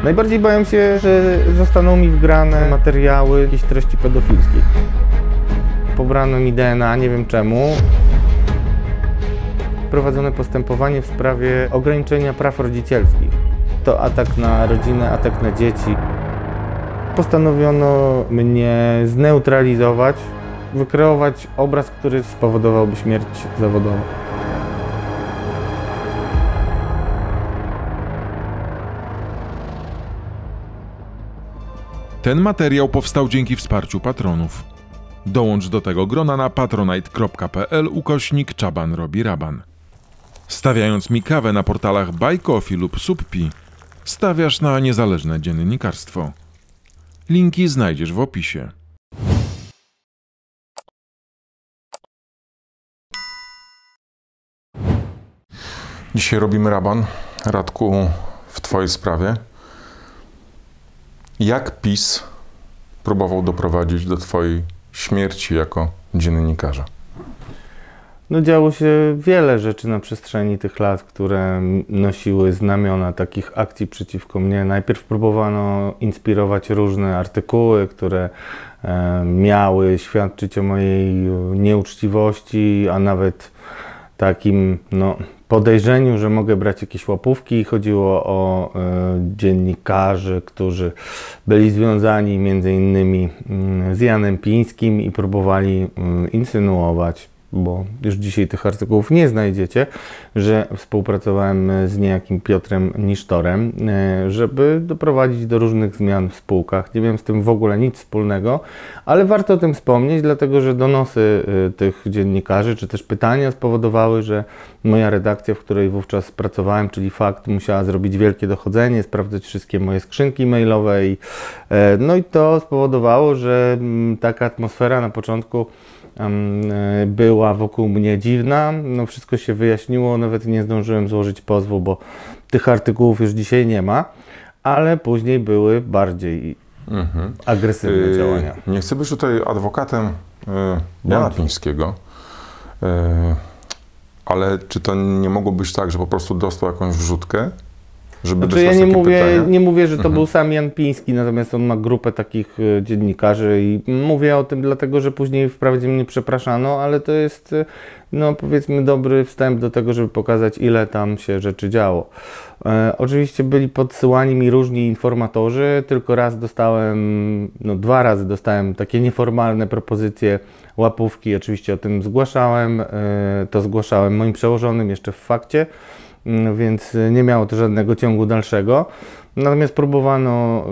Najbardziej bałem się, że zostaną mi wgrane materiały jakiejś treści pedofilskiej. Pobrano mi DNA, nie wiem czemu. Prowadzone postępowanie w sprawie ograniczenia praw rodzicielskich. To atak na rodzinę, atak na dzieci. Postanowiono mnie zneutralizować, wykreować obraz, który spowodowałby śmierć zawodową. Ten materiał powstał dzięki wsparciu patronów. Dołącz do tego grona na patronite.pl/Czaban robi raban. Stawiając mi kawę na portalach Buy Coffee lub Subpi, stawiasz na niezależne dziennikarstwo. Linki znajdziesz w opisie. Dzisiaj robimy raban. Radku, w twojej sprawie. Jak PiS próbował doprowadzić do twojej śmierci jako dziennikarza? No działo się wiele rzeczy na przestrzeni tych lat, które nosiły znamiona takich akcji przeciwko mnie. Najpierw próbowano inspirować różne artykuły, które miały świadczyć o mojej nieuczciwości, a nawet takim podejrzeniu, że mogę brać jakieś łapówki. Chodziło o dziennikarzy, którzy byli związani między innymi z Janem Pińskim i próbowali insynuować, bo już dzisiaj tych artykułów nie znajdziecie, że współpracowałem z niejakim Piotrem Nisztorem, żeby doprowadzić do różnych zmian w spółkach. Nie miałem z tym w ogóle nic wspólnego, ale warto o tym wspomnieć, dlatego że donosy tych dziennikarzy, czy też pytania spowodowały, że moja redakcja, w której wówczas pracowałem, czyli Fakt, musiała zrobić wielkie dochodzenie, sprawdzać wszystkie moje skrzynki mailowe no i to spowodowało, że taka atmosfera na początku była wokół mnie dziwna. No wszystko się wyjaśniło, nawet nie zdążyłem złożyć pozwu, bo tych artykułów już dzisiaj nie ma, ale później były bardziej agresywne działania. Nie chcę być tutaj adwokatem Jana Pińskiego, ale czy to nie mogło być tak, że po prostu dostał jakąś wrzutkę? Znaczy, ja nie mówię, że to był sam Jan Piński, natomiast on ma grupę takich dziennikarzy i mówię o tym dlatego, że później wprawdzie mnie przepraszano, ale to jest, powiedzmy, dobry wstęp do tego, żeby pokazać, ile tam się rzeczy działo. Oczywiście byli podsyłani mi różni informatorzy, tylko raz dostałem, 2 razy dostałem takie nieformalne propozycje łapówki, oczywiście o tym zgłaszałem, to zgłaszałem moim przełożonym jeszcze w Fakcie, więc nie miało to żadnego ciągu dalszego. Natomiast próbowano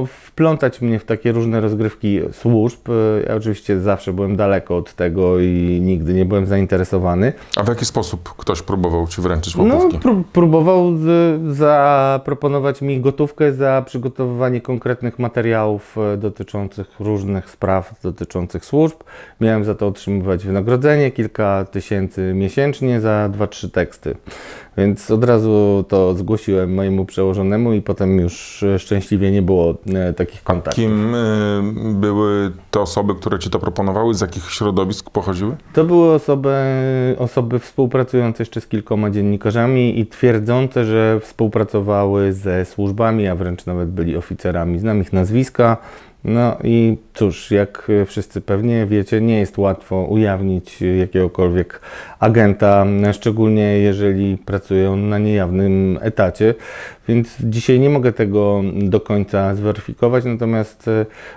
wplątać mnie w takie różne rozgrywki służb. Ja oczywiście zawsze byłem daleko od tego i nigdy nie byłem zainteresowany. A w jaki sposób ktoś próbował ci wręczyć łapówki? Próbował zaproponować mi gotówkę za przygotowywanie konkretnych materiałów dotyczących różnych spraw, dotyczących służb. Miałem za to otrzymywać wynagrodzenie, kilka tysięcy miesięcznie za 2-3 teksty. Więc od razu to zgłosiłem mojemu przełożonemu i potem już szczęśliwie nie było takich kontaktów. Kim były te osoby, które ci to proponowały? Z jakich środowisk pochodziły? To były osoby współpracujące jeszcze z kilkoma dziennikarzami i twierdzące, że współpracowały ze służbami, a wręcz nawet byli oficerami. Znam ich nazwiska. No i cóż, jak wszyscy pewnie wiecie, nie jest łatwo ujawnić jakiegokolwiek agenta, szczególnie jeżeli pracują na niejawnym etacie, więc dzisiaj nie mogę tego do końca zweryfikować, natomiast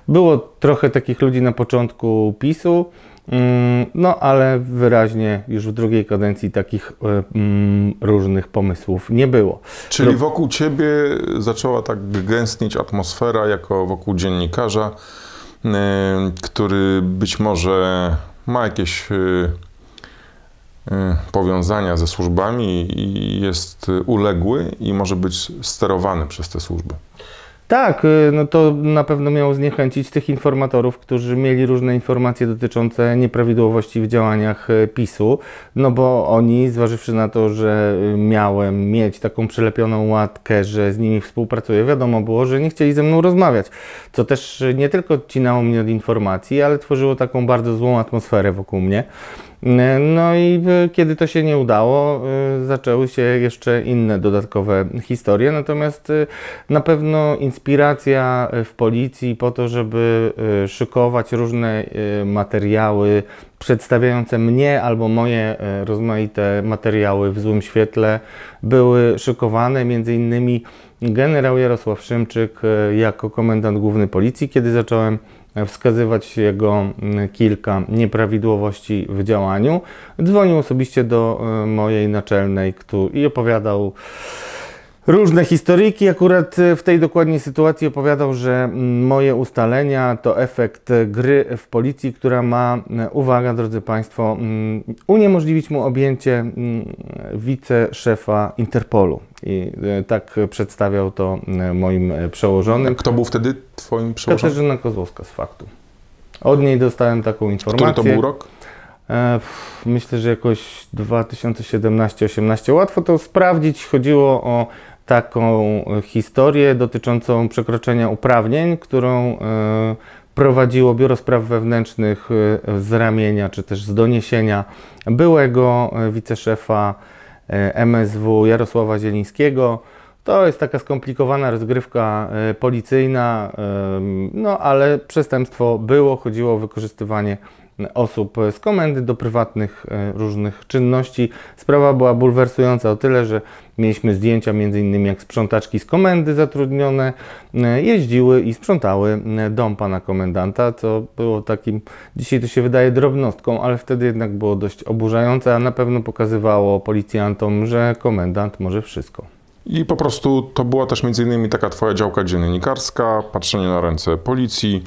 było trochę takich ludzi na początku PiS-u, ale wyraźnie już w drugiej kadencji takich różnych pomysłów nie było. Czyli wokół ciebie zaczęła tak gęstnieć atmosfera jako wokół dziennikarza, który być może ma jakieś powiązania ze służbami i jest uległy i może być sterowany przez te służby. Tak, to na pewno miało zniechęcić tych informatorów, którzy mieli różne informacje dotyczące nieprawidłowości w działaniach PiS-u, bo oni, zważywszy na to, że miałem mieć taką przylepioną łatkę, że z nimi współpracuję, wiadomo było, że nie chcieli ze mną rozmawiać, co też nie tylko odcinało mnie od informacji, ale tworzyło taką bardzo złą atmosferę wokół mnie. No i kiedy to się nie udało, zaczęły się jeszcze inne dodatkowe historie, natomiast na pewno inspiracja w policji po to, żeby szykować różne materiały przedstawiające mnie albo moje rozmaite materiały w złym świetle były szykowane, między innymi generał Jarosław Szymczyk jako komendant główny policji, kiedy zacząłem wskazywać jego kilka nieprawidłowości w działaniu. Dzwonił osobiście do mojej naczelnej i opowiadał różne historyjki. Akurat w tej dokładnej sytuacji opowiadał, że moje ustalenia to efekt gry w policji, która ma, uwaga drodzy Państwo, uniemożliwić mu objęcie wiceszefa Interpolu. I tak przedstawiał to moim przełożonym. Kto był wtedy Twoim przełożonym? Katarzyna Kozłowska z Faktu. Od niej dostałem taką informację. Który to był rok? Myślę, że jakoś 2017-18. Łatwo to sprawdzić. Chodziło o taką historię dotyczącą przekroczenia uprawnień, którą prowadziło Biuro Spraw Wewnętrznych z ramienia, czy też z doniesienia byłego wiceszefa MSW Jarosława Zielińskiego. To jest taka skomplikowana rozgrywka policyjna, no ale przestępstwo było, chodziło o wykorzystywanie osób z komendy do prywatnych różnych czynności. Sprawa była bulwersująca o tyle, że mieliśmy zdjęcia między innymi jak sprzątaczki z komendy zatrudnione jeździły i sprzątały dom pana komendanta, co było takim, dzisiaj to się wydaje drobnostką, ale wtedy jednak było dość oburzające, a na pewno pokazywało policjantom, że komendant może wszystko. I po prostu to była też między innymi taka Twoja działka dziennikarska, patrzenie na ręce policji,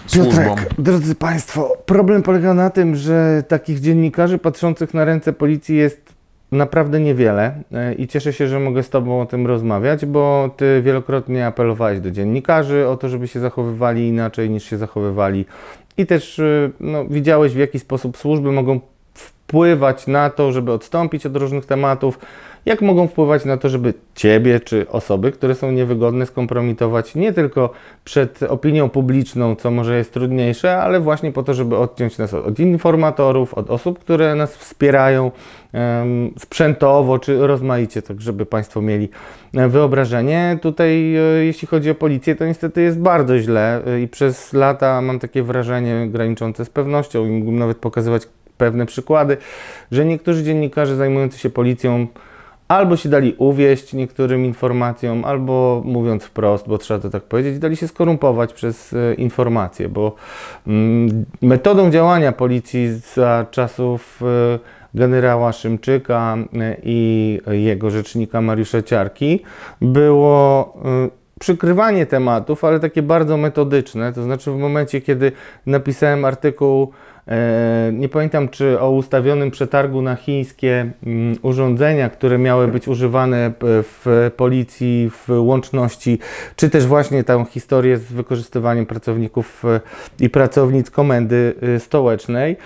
służbom. Piotrek, drodzy Państwo, problem polega na tym, że takich dziennikarzy patrzących na ręce policji jest naprawdę niewiele i cieszę się, że mogę z Tobą o tym rozmawiać, bo Ty wielokrotnie apelowałeś do dziennikarzy o to, żeby się zachowywali inaczej niż się zachowywali i też widziałeś, w jaki sposób służby mogą wpływać na to, żeby odstąpić od różnych tematów, jak mogą wpływać na to, żeby Ciebie czy osoby, które są niewygodne, skompromitować nie tylko przed opinią publiczną, co może jest trudniejsze, ale właśnie po to, żeby odciąć nas od informatorów, od osób, które nas wspierają sprzętowo czy rozmaicie, tak żeby Państwo mieli wyobrażenie. Tutaj jeśli chodzi o policję, to niestety jest bardzo źle i przez lata mam takie wrażenie graniczące z pewnością i mógłbym nawet pokazywać pewne przykłady, że niektórzy dziennikarze zajmujący się policją albo się dali uwieść niektórym informacjom, albo mówiąc wprost, bo trzeba to tak powiedzieć, dali się skorumpować przez informacje, bo metodą działania policji za czasów generała Szymczyka i jego rzecznika Mariusza Ciarki było przykrywanie tematów, ale takie bardzo metodyczne, to znaczy w momencie, kiedy napisałem artykuł, nie pamiętam czy o ustawionym przetargu na chińskie urządzenia, które miały być używane w policji w łączności, czy też właśnie tę historię z wykorzystywaniem pracowników i pracownic komendy stołecznej.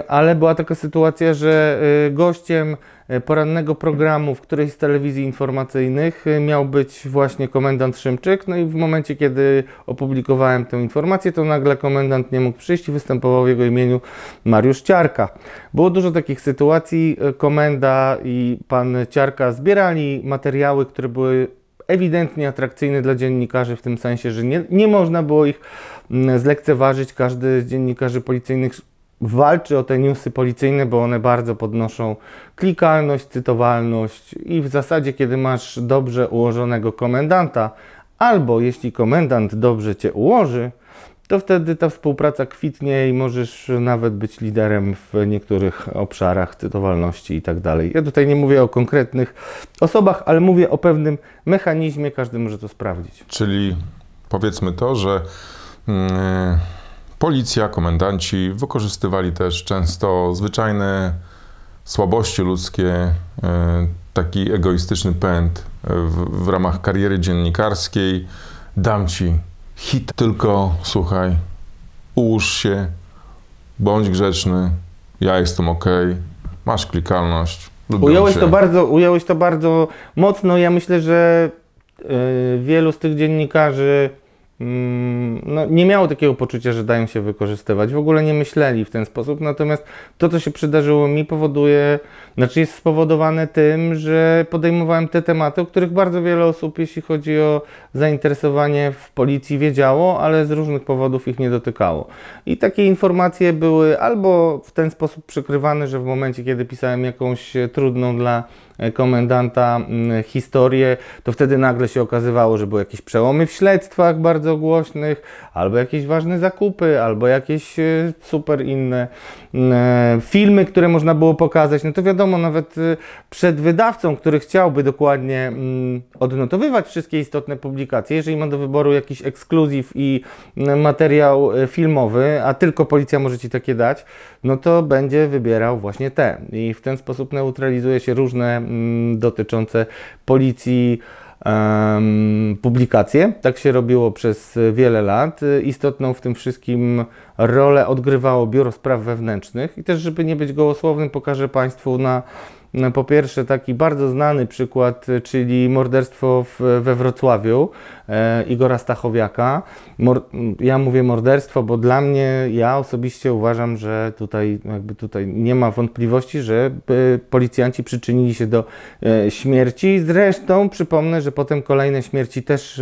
Ale była taka sytuacja, że gościem porannego programu w którejś z telewizji informacyjnych miał być właśnie komendant Szymczyk, no i w momencie, kiedy opublikowałem tę informację, to nagle komendant nie mógł przyjść i występował w jego imieniu Mariusz Ciarka. Było dużo takich sytuacji, komenda i pan Ciarka zbierali materiały, które były ewidentnie atrakcyjne dla dziennikarzy, w tym sensie, że nie można było ich zlekceważyć. Każdy z dziennikarzy policyjnych walczy o te newsy policyjne, bo one bardzo podnoszą klikalność, cytowalność i w zasadzie, kiedy masz dobrze ułożonego komendanta, albo jeśli komendant dobrze Cię ułoży, to wtedy ta współpraca kwitnie i możesz nawet być liderem w niektórych obszarach cytowalności i tak dalej. Ja tutaj nie mówię o konkretnych osobach, ale mówię o pewnym mechanizmie, każdy może to sprawdzić. Czyli powiedzmy to, że policja, komendanci wykorzystywali też często zwyczajne słabości ludzkie, taki egoistyczny pęd w ramach kariery dziennikarskiej. Dam Ci hit, tylko słuchaj, ułóż się, bądź grzeczny, ja jestem okej, masz klikalność. Ująłeś to bardzo mocno. Ja myślę, że wielu z tych dziennikarzy no, nie miało takiego poczucia, że dają się wykorzystywać. W ogóle nie myśleli w ten sposób. Natomiast to, co się przydarzyło mi, jest spowodowane tym, że podejmowałem te tematy, o których bardzo wiele osób, jeśli chodzi o zainteresowanie w policji, wiedziało, ale z różnych powodów ich nie dotykało. I takie informacje były albo w ten sposób przykrywane, że w momencie, kiedy pisałem jakąś trudną dla komendanta historię, to wtedy nagle się okazywało, że były jakieś przełomy w śledztwach bardzo głośnych, albo jakieś ważne zakupy, albo jakieś super inne filmy, które można było pokazać. No to wiadomo, nawet przed wydawcą, który chciałby dokładnie odnotowywać wszystkie istotne publikacje, jeżeli ma do wyboru jakiś ekskluzyw i materiał filmowy, a tylko policja może Ci takie dać, no to będzie wybierał właśnie te. I w ten sposób neutralizuje się różne dotyczące policji publikacje. Tak się robiło przez wiele lat. Istotną w tym wszystkim rolę odgrywało Biuro Spraw Wewnętrznych i też, żeby nie być gołosłownym, pokażę Państwu po pierwsze taki bardzo znany przykład, czyli morderstwo we Wrocławiu Igora Stachowiaka. Ja mówię morderstwo, bo dla mnie, ja osobiście uważam, że tutaj nie ma wątpliwości, że policjanci przyczynili się do śmierci. Zresztą przypomnę, że potem kolejne śmierci też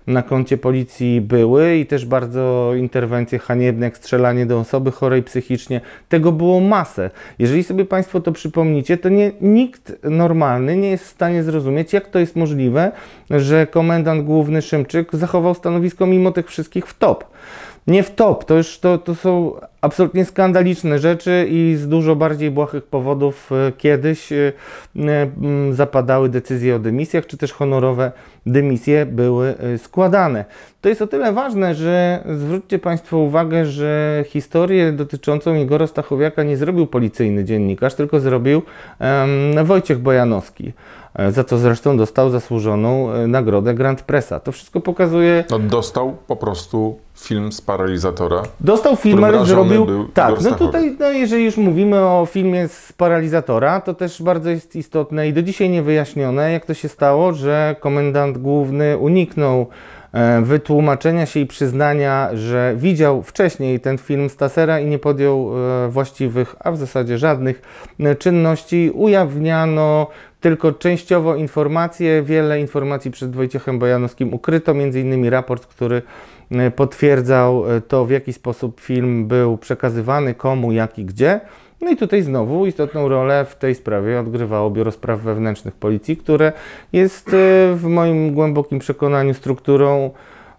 na koncie policji były i też bardzo interwencje haniebne, jak strzelanie do osoby chorej psychicznie. Tego było masę. Jeżeli sobie Państwo to przypomnicie, to nikt normalny nie jest w stanie zrozumieć, jak to jest możliwe, że komendant główny Szymczyk zachował stanowisko mimo tych wszystkich w top. Nie w top, to są absolutnie skandaliczne rzeczy i z dużo bardziej błahych powodów kiedyś zapadały decyzje o dymisjach, czy też honorowe dymisje były składane. To jest o tyle ważne, że zwróćcie Państwo uwagę, że historię dotyczącą Igora Stachowiaka nie zrobił policyjny dziennikarz, tylko zrobił Wojciech Bojanowski, za co zresztą dostał zasłużoną nagrodę Grand Pressa. To wszystko pokazuje... No, dostał po prostu film z Paralizatora. Dostał film, ale zrobił... Tak, no tutaj, jeżeli już mówimy o filmie z Paralizatora, to też bardzo jest istotne i do dzisiaj niewyjaśnione, jak to się stało, że komendant główny uniknął wytłumaczenia się i przyznania, że widział wcześniej ten film z Tasera i nie podjął właściwych, a w zasadzie żadnych czynności. Ujawniano tylko częściowo informacje, wiele informacji przed Wojciechem Bojanowskim ukryto, m.in. raport, który potwierdzał to, w jaki sposób film był przekazywany, komu, jak i gdzie. No i tutaj znowu istotną rolę w tej sprawie odgrywało Biuro Spraw Wewnętrznych Policji, które jest w moim głębokim przekonaniu strukturą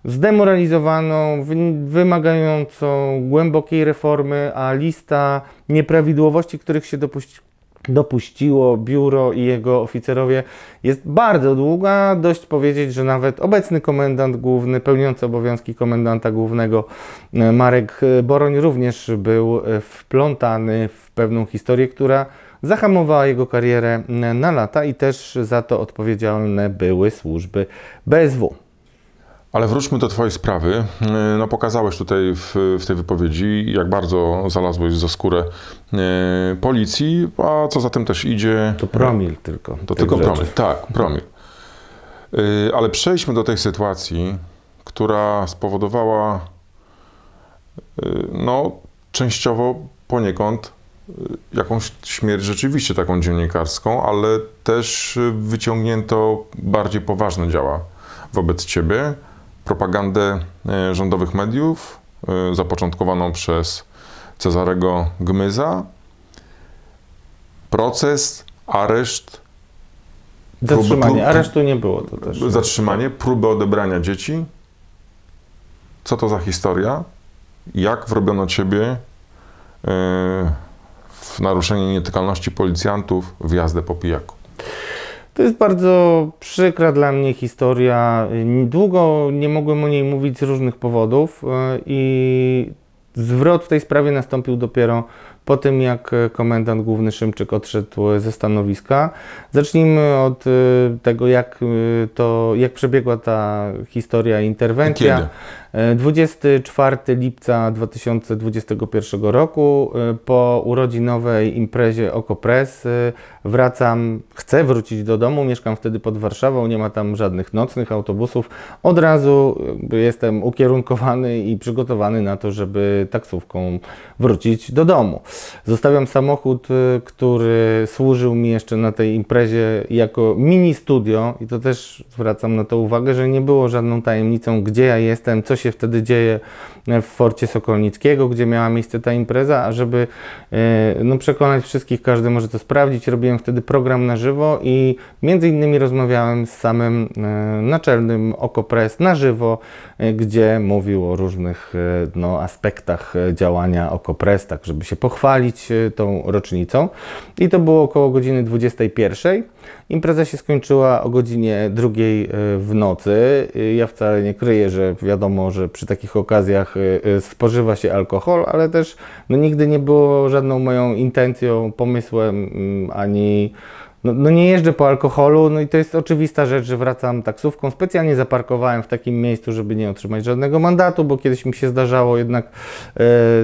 zdemoralizowaną, wymagającą głębokiej reformy, a lista nieprawidłowości, których się dopuściło biuro i jego oficerowie, jest bardzo długa. Dość powiedzieć, że nawet obecny komendant główny, pełniący obowiązki komendanta głównego Marek Boroń również był wplątany w pewną historię, która zahamowała jego karierę na lata i też za to odpowiedzialne były służby BSW. Ale wróćmy do Twojej sprawy. No, pokazałeś tutaj w tej wypowiedzi, jak bardzo znalazłeś za skórę policji, a co za tym też idzie... To promil tylko. To tylko promil, tak, promil. Ale przejdźmy do tej sytuacji, która spowodowała no, częściowo poniekąd jakąś śmierć rzeczywiście taką dziennikarską, ale też wyciągnięto bardziej poważne działa wobec Ciebie. Propagandę rządowych mediów zapoczątkowaną przez Cezarego Gmyza, proces, areszt, zatrzymanie, aresztu nie było to też. Zatrzymanie, próbę odebrania dzieci. Co to za historia? Jak wrobiono Ciebie w naruszenie nietykalności policjantów w jazdę po pijaku? To jest bardzo przykra dla mnie historia. Długo nie mogłem o niej mówić z różnych powodów i zwrot w tej sprawie nastąpił dopiero po tym, jak komendant główny Szymczyk odszedł ze stanowiska. Zacznijmy od tego, jak przebiegła ta historia, interwencja. 24 lipca 2021 roku po urodzinowej imprezie Okopress wracam, chcę wrócić do domu, mieszkam wtedy pod Warszawą, nie ma tam żadnych nocnych autobusów. Od razu jestem ukierunkowany i przygotowany na to, żeby taksówką wrócić do domu. Zostawiam samochód, który służył mi jeszcze na tej imprezie jako mini studio i to też zwracam na to uwagę, że nie było żadną tajemnicą, gdzie ja jestem, co się wtedy dzieje w Forcie Sokolnickiego, gdzie miała miejsce ta impreza, a żeby no, przekonać wszystkich, każdy może to sprawdzić, robiłem wtedy program na żywo i między innymi rozmawiałem z samym naczelnym Okopress na żywo, gdzie mówił o różnych no, aspektach działania Okopress, tak żeby się pochwalić tą rocznicą. I to było około godziny 21. Impreza się skończyła o godzinie 2 w nocy. Ja wcale nie kryję, że wiadomo, że przy takich okazjach spożywa się alkohol, ale też no, nigdy nie było żadną moją intencją, pomysłem, ani no nie jeżdżę po alkoholu, no i to jest oczywista rzecz, że wracam taksówką. Specjalnie zaparkowałem w takim miejscu, żeby nie otrzymać żadnego mandatu, bo kiedyś mi się zdarzało jednak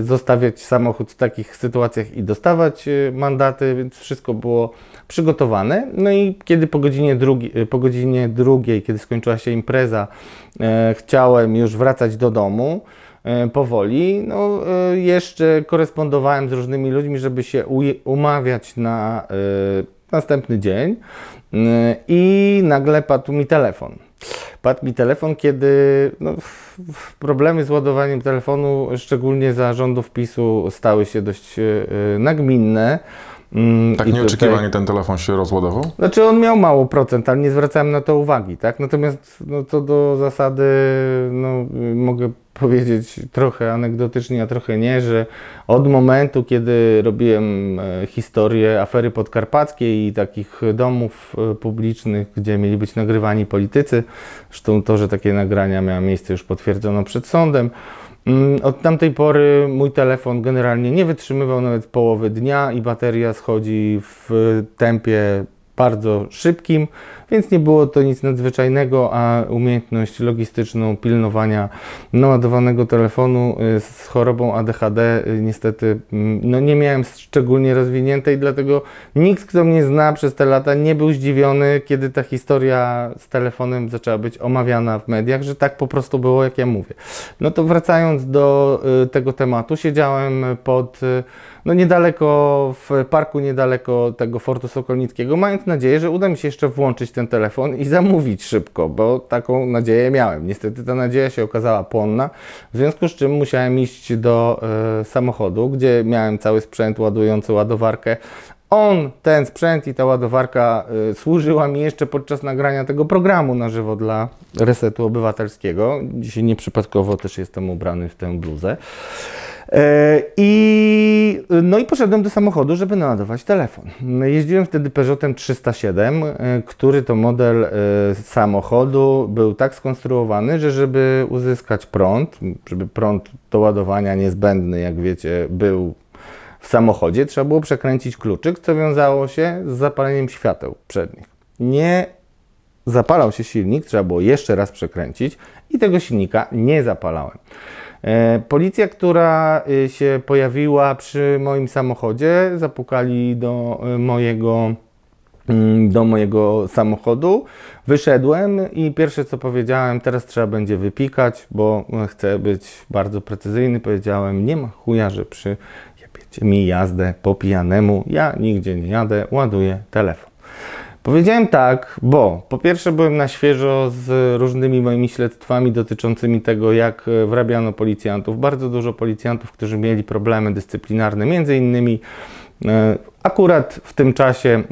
zostawiać samochód w takich sytuacjach i dostawać mandaty, więc wszystko było przygotowane. No i kiedy po godzinie drugiej, kiedy skończyła się impreza, chciałem już wracać do domu powoli, no jeszcze korespondowałem z różnymi ludźmi, żeby się umawiać na następny dzień i nagle padł mi telefon. Padł mi telefon, kiedy no, problemy z ładowaniem telefonu, szczególnie za rządów PiS-u, stały się dość nagminne. Tak nieoczekiwanie ten telefon się rozładował? Znaczy on miał mało procent, ale nie zwracałem na to uwagi, tak? Natomiast no, co do zasady, no, mogę powiedzieć trochę anegdotycznie, a trochę nie, że od momentu, kiedy robiłem historię afery podkarpackiej i takich domów publicznych, gdzie mieli być nagrywani politycy, zresztą to, że takie nagrania miały miejsce, już potwierdzono przed sądem, od tamtej pory mój telefon generalnie nie wytrzymywał nawet połowy dnia i bateria schodzi w tempie bardzo szybkim, więc nie było to nic nadzwyczajnego, a umiejętność logistyczną pilnowania naładowanego telefonu z chorobą ADHD niestety no nie miałem szczególnie rozwiniętej, dlatego nikt, kto mnie zna przez te lata, nie był zdziwiony, kiedy ta historia z telefonem zaczęła być omawiana w mediach, że tak po prostu było, jak ja mówię. No to wracając do tego tematu, siedziałem no niedaleko, w parku niedaleko tego Fortu Sokolnickiego, mając nadzieję, że uda mi się jeszcze włączyć ten telefon i zamówić szybko, bo taką nadzieję miałem. Niestety ta nadzieja się okazała płonna, w związku z czym musiałem iść do samochodu, gdzie miałem cały sprzęt ładujący ładowarkę. Ten sprzęt i ta ładowarka służyła mi jeszcze podczas nagrania tego programu na żywo dla Resetu Obywatelskiego. Dzisiaj nieprzypadkowo też jestem ubrany w tę bluzę. No i poszedłem do samochodu, żeby naładować telefon. Jeździłem wtedy Peugeotem 307, który to model samochodu był tak skonstruowany, że żeby uzyskać prąd, żeby prąd do ładowania niezbędny, jak wiecie, był w samochodzie, trzeba było przekręcić kluczyk, co wiązało się z zapaleniem świateł przednich. Nie zapalał się silnik, trzeba było jeszcze raz przekręcić i tego silnika nie zapalałem. Policja, która się pojawiła przy moim samochodzie, zapukali do mojego samochodu, wyszedłem i pierwsze co powiedziałem, teraz trzeba będzie wypikać, bo chcę być bardzo precyzyjny, powiedziałem, nie ma chuja, że przyjebiecie mi jazdę po pijanemu, ja nigdzie nie jadę, ładuję telefon. Powiedziałem tak, bo po pierwsze byłem na świeżo z różnymi moimi śledztwami dotyczącymi tego, jak wrabiano policjantów. Bardzo dużo policjantów, którzy mieli problemy dyscyplinarne, między innymi akurat w tym czasie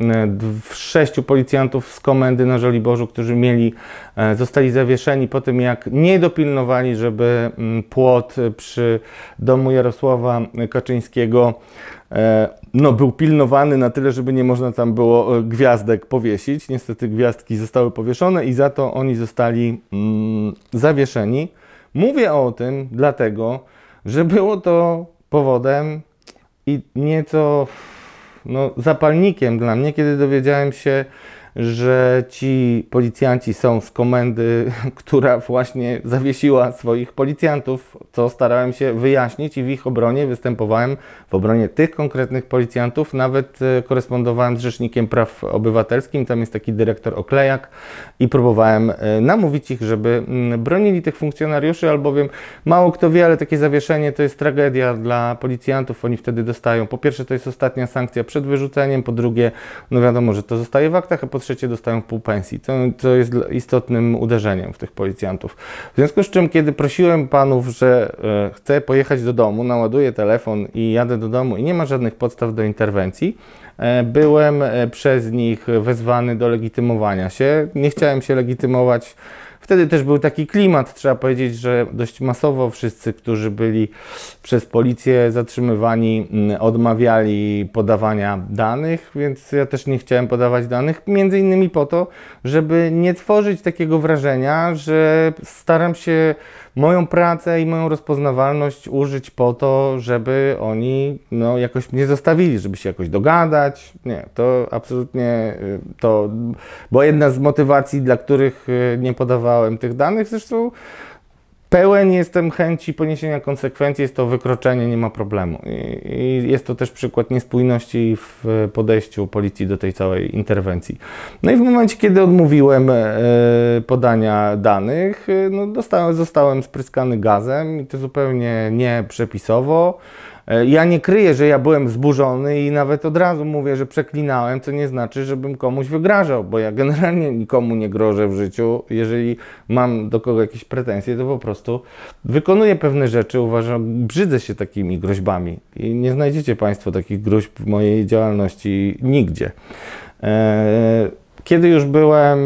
6 policjantów z komendy na Żoliborzu, którzy zostali zawieszeni po tym, jak nie dopilnowali, żeby płot przy domu Jarosława Kaczyńskiego był pilnowany na tyle, żeby nie można tam było gwiazdek powiesić. Niestety gwiazdki zostały powieszone i za to oni zostali zawieszeni. Mówię o tym dlatego, że było to powodem i nieco zapalnikiem dla mnie, kiedy dowiedziałem się że ci policjanci są z komendy, która właśnie zawiesiła swoich policjantów, co starałem się wyjaśnić i w ich obronie występowałem, w obronie tych konkretnych policjantów, nawet korespondowałem z Rzecznikiem Praw Obywatelskim, tam jest taki dyrektor Oklejak i próbowałem namówić ich, żeby bronili tych funkcjonariuszy, albowiem mało kto wie, ale takie zawieszenie to jest tragedia dla policjantów, oni wtedy dostają, po pierwsze to jest ostatnia sankcja przed wyrzuceniem, po drugie, no wiadomo, że to zostaje w aktach, a po trzecie dostają pół pensji. To jest istotnym uderzeniem w tych policjantów. W związku z czym, kiedy prosiłem panów, że chcę pojechać do domu, naładuję telefon i jadę do domu i nie ma żadnych podstaw do interwencji, byłem przez nich wezwany do legitymowania się. Nie chciałem się legitymować. Wtedy też był taki klimat, trzeba powiedzieć, że dość masowo wszyscy, którzy byli przez policję zatrzymywani, odmawiali podawania danych, więc ja też nie chciałem podawać danych, między innymi po to, żeby nie tworzyć takiego wrażenia, że staram się moją pracę i moją rozpoznawalność użyć po to, żeby oni jakoś mnie zostawili, żeby się jakoś dogadać. Nie, to absolutnie to była jedna z motywacji, dla których nie podawałem tych danych. Zresztą pełen jestem chęci poniesienia konsekwencji, jest to wykroczenie, nie ma problemu. I jest to też przykład niespójności w podejściu policji do tej całej interwencji. No i w momencie, kiedy odmówiłem podania danych, zostałem spryskany gazem i to zupełnie nieprzepisowo. Ja nie kryję, że ja byłem wzburzony i nawet od razu mówię, że przeklinałem, co nie znaczy, żebym komuś wygrażał, bo ja generalnie nikomu nie grożę w życiu. Jeżeli mam do kogo jakieś pretensje, to po prostu wykonuję pewne rzeczy, uważam, brzydzę się takimi groźbami i nie znajdziecie Państwo takich groźb w mojej działalności nigdzie. Kiedy już byłem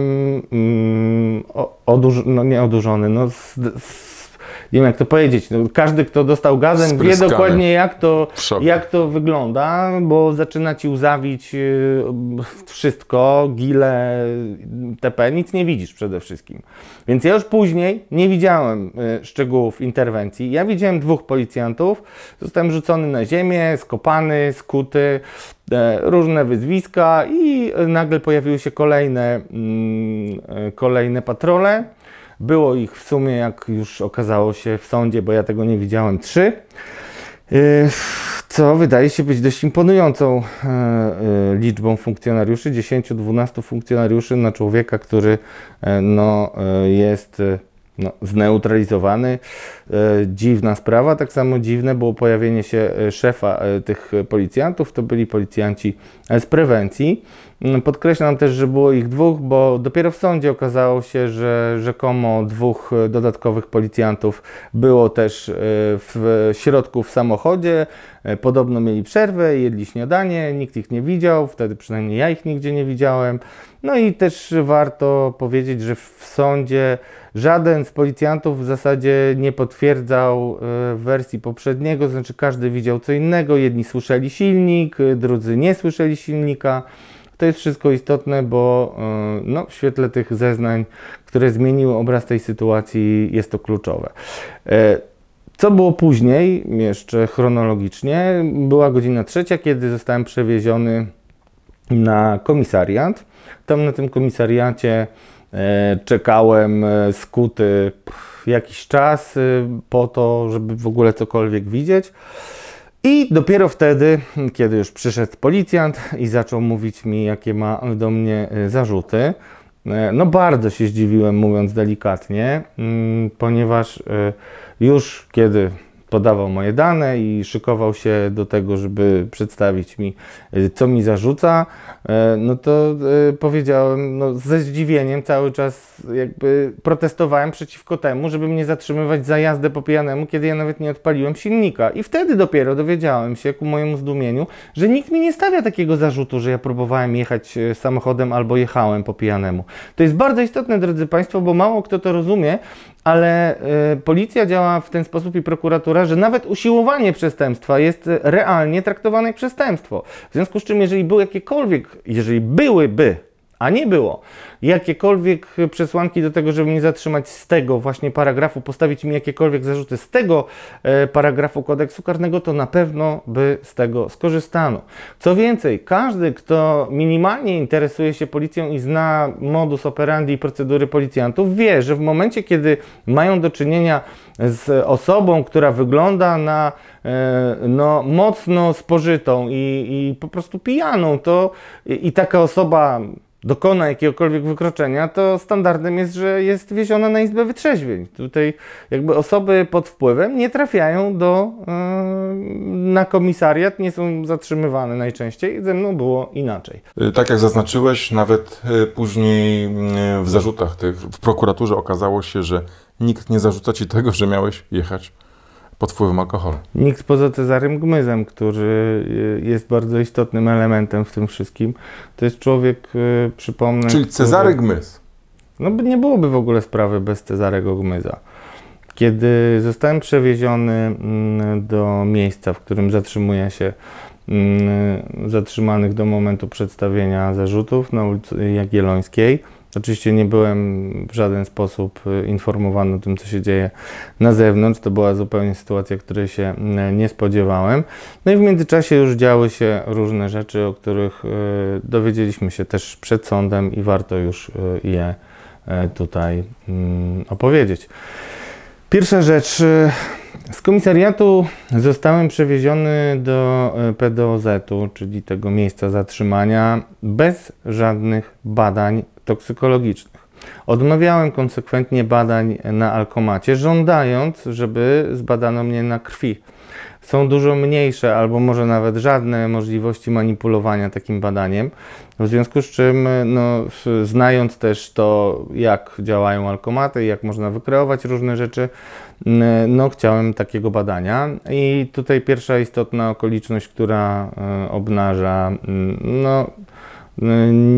nieodurzony, nie wiem jak to powiedzieć, każdy kto dostał gazem wie dokładnie jak to wygląda, bo zaczyna ci łzawić wszystko, gile, itp. Nic nie widzisz przede wszystkim. Więc ja już później nie widziałem szczegółów interwencji. Ja widziałem 2 policjantów, zostałem rzucony na ziemię, skopany, skuty, różne wyzwiska i nagle pojawiły się kolejne patrole. Było ich w sumie, jak już okazało się w sądzie, bo ja tego nie widziałem, 3. Co wydaje się być dość imponującą liczbą funkcjonariuszy, 10-12 funkcjonariuszy na człowieka, który jest zneutralizowany. Dziwna sprawa, tak samo dziwne było pojawienie się szefa tych policjantów, to byli policjanci z prewencji. Podkreślam też, że było ich 2, bo dopiero w sądzie okazało się, że rzekomo 2 dodatkowych policjantów było też w środku w samochodzie. Podobno mieli przerwę, jedli śniadanie, nikt ich nie widział, wtedy przynajmniej ja ich nigdzie nie widziałem. No i też warto powiedzieć, że w sądzie żaden z policjantów w zasadzie nie potwierdzał wersji poprzedniego, to znaczy każdy widział co innego, jedni słyszeli silnik, drudzy nie słyszeli silnika. To jest wszystko istotne, bo w świetle tych zeznań, które zmieniły obraz tej sytuacji, jest to kluczowe. Co było później, jeszcze chronologicznie, była godzina 3, kiedy zostałem przewieziony na komisariat. Tam na tym komisariacie czekałem skuty jakiś czas po to, żeby w ogóle cokolwiek widzieć. I dopiero wtedy, kiedy już przyszedł policjant i zaczął mówić mi, jakie ma do mnie zarzuty, bardzo się zdziwiłem, mówiąc delikatnie, ponieważ już kiedy podawał moje dane i szykował się do tego, żeby przedstawić mi, co mi zarzuca, to powiedziałem, ze zdziwieniem cały czas jakby protestowałem przeciwko temu, żeby mnie zatrzymywać za jazdę po pijanemu, kiedy ja nawet nie odpaliłem silnika. I wtedy dopiero dowiedziałem się, ku mojemu zdumieniu, że nikt mi nie stawia takiego zarzutu, że ja próbowałem jechać samochodem albo jechałem po pijanemu. To jest bardzo istotne, drodzy Państwo, bo mało kto to rozumie, ale policja działa w ten sposób i prokuratura, że nawet usiłowanie przestępstwa jest realnie traktowane jak przestępstwo. W związku z czym, jeżeli byłyby a nie było jakiekolwiek przesłanki do tego, żeby mnie zatrzymać z tego właśnie paragrafu, postawić mi jakiekolwiek zarzuty z tego paragrafu kodeksu karnego, to na pewno by z tego skorzystano. Co więcej, każdy, kto minimalnie interesuje się policją i zna modus operandi i procedury policjantów, wie, że w momencie, kiedy mają do czynienia z osobą, która wygląda na no, mocno spożytą i po prostu pijaną, to i taka osoba dokona jakiegokolwiek wykroczenia, to standardem jest, że jest wieziona na izbę wytrzeźwień. Tutaj jakby osoby pod wpływem nie trafiają na komisariat, nie są zatrzymywane najczęściej. Ze mną było inaczej. Tak jak zaznaczyłeś, nawet później w zarzutach tych w prokuraturze okazało się, że nikt nie zarzuca Ci tego, że miałeś jechać pod wpływem alkoholu. Nikt poza Cezarym Gmyzem, który jest bardzo istotnym elementem w tym wszystkim. To jest człowiek, przypomnę... Czyli Cezary Gmyz. No nie byłoby w ogóle sprawy bez Cezarego Gmyza. Kiedy zostałem przewieziony do miejsca, w którym zatrzymuje się zatrzymanych do momentu przedstawienia zarzutów na ulicy Jagiellońskiej, oczywiście nie byłem w żaden sposób informowany o tym, co się dzieje na zewnątrz. To była zupełnie sytuacja, której się nie spodziewałem. No i w międzyczasie już działy się różne rzeczy, o których dowiedzieliśmy się też przed sądem i warto już je tutaj opowiedzieć. Pierwsza rzecz. Z komisariatu zostałem przewieziony do PDOZ-u, czyli tego miejsca zatrzymania, bez żadnych badań toksykologicznych. Odmawiałem konsekwentnie badań na alkomacie, żądając, żeby zbadano mnie na krwi. Są dużo mniejsze, albo może nawet żadne możliwości manipulowania takim badaniem, w związku z czym, no, znając też to, jak działają alkomaty, jak można wykreować różne rzeczy, no, chciałem takiego badania. I tutaj pierwsza istotna okoliczność, która obnaża no,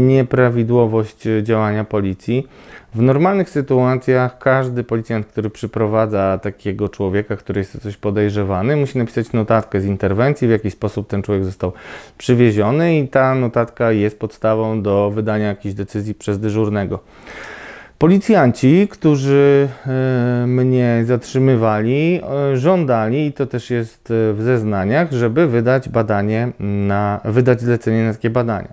nieprawidłowość działania policji. W normalnych sytuacjach każdy policjant, który przyprowadza takiego człowieka, który jest o coś podejrzewany, musi napisać notatkę z interwencji, w jaki sposób ten człowiek został przywieziony i ta notatka jest podstawą do wydania jakiejś decyzji przez dyżurnego. Policjanci, którzy mnie zatrzymywali, żądali, i to też jest w zeznaniach, żeby wydać zlecenie na takie badania.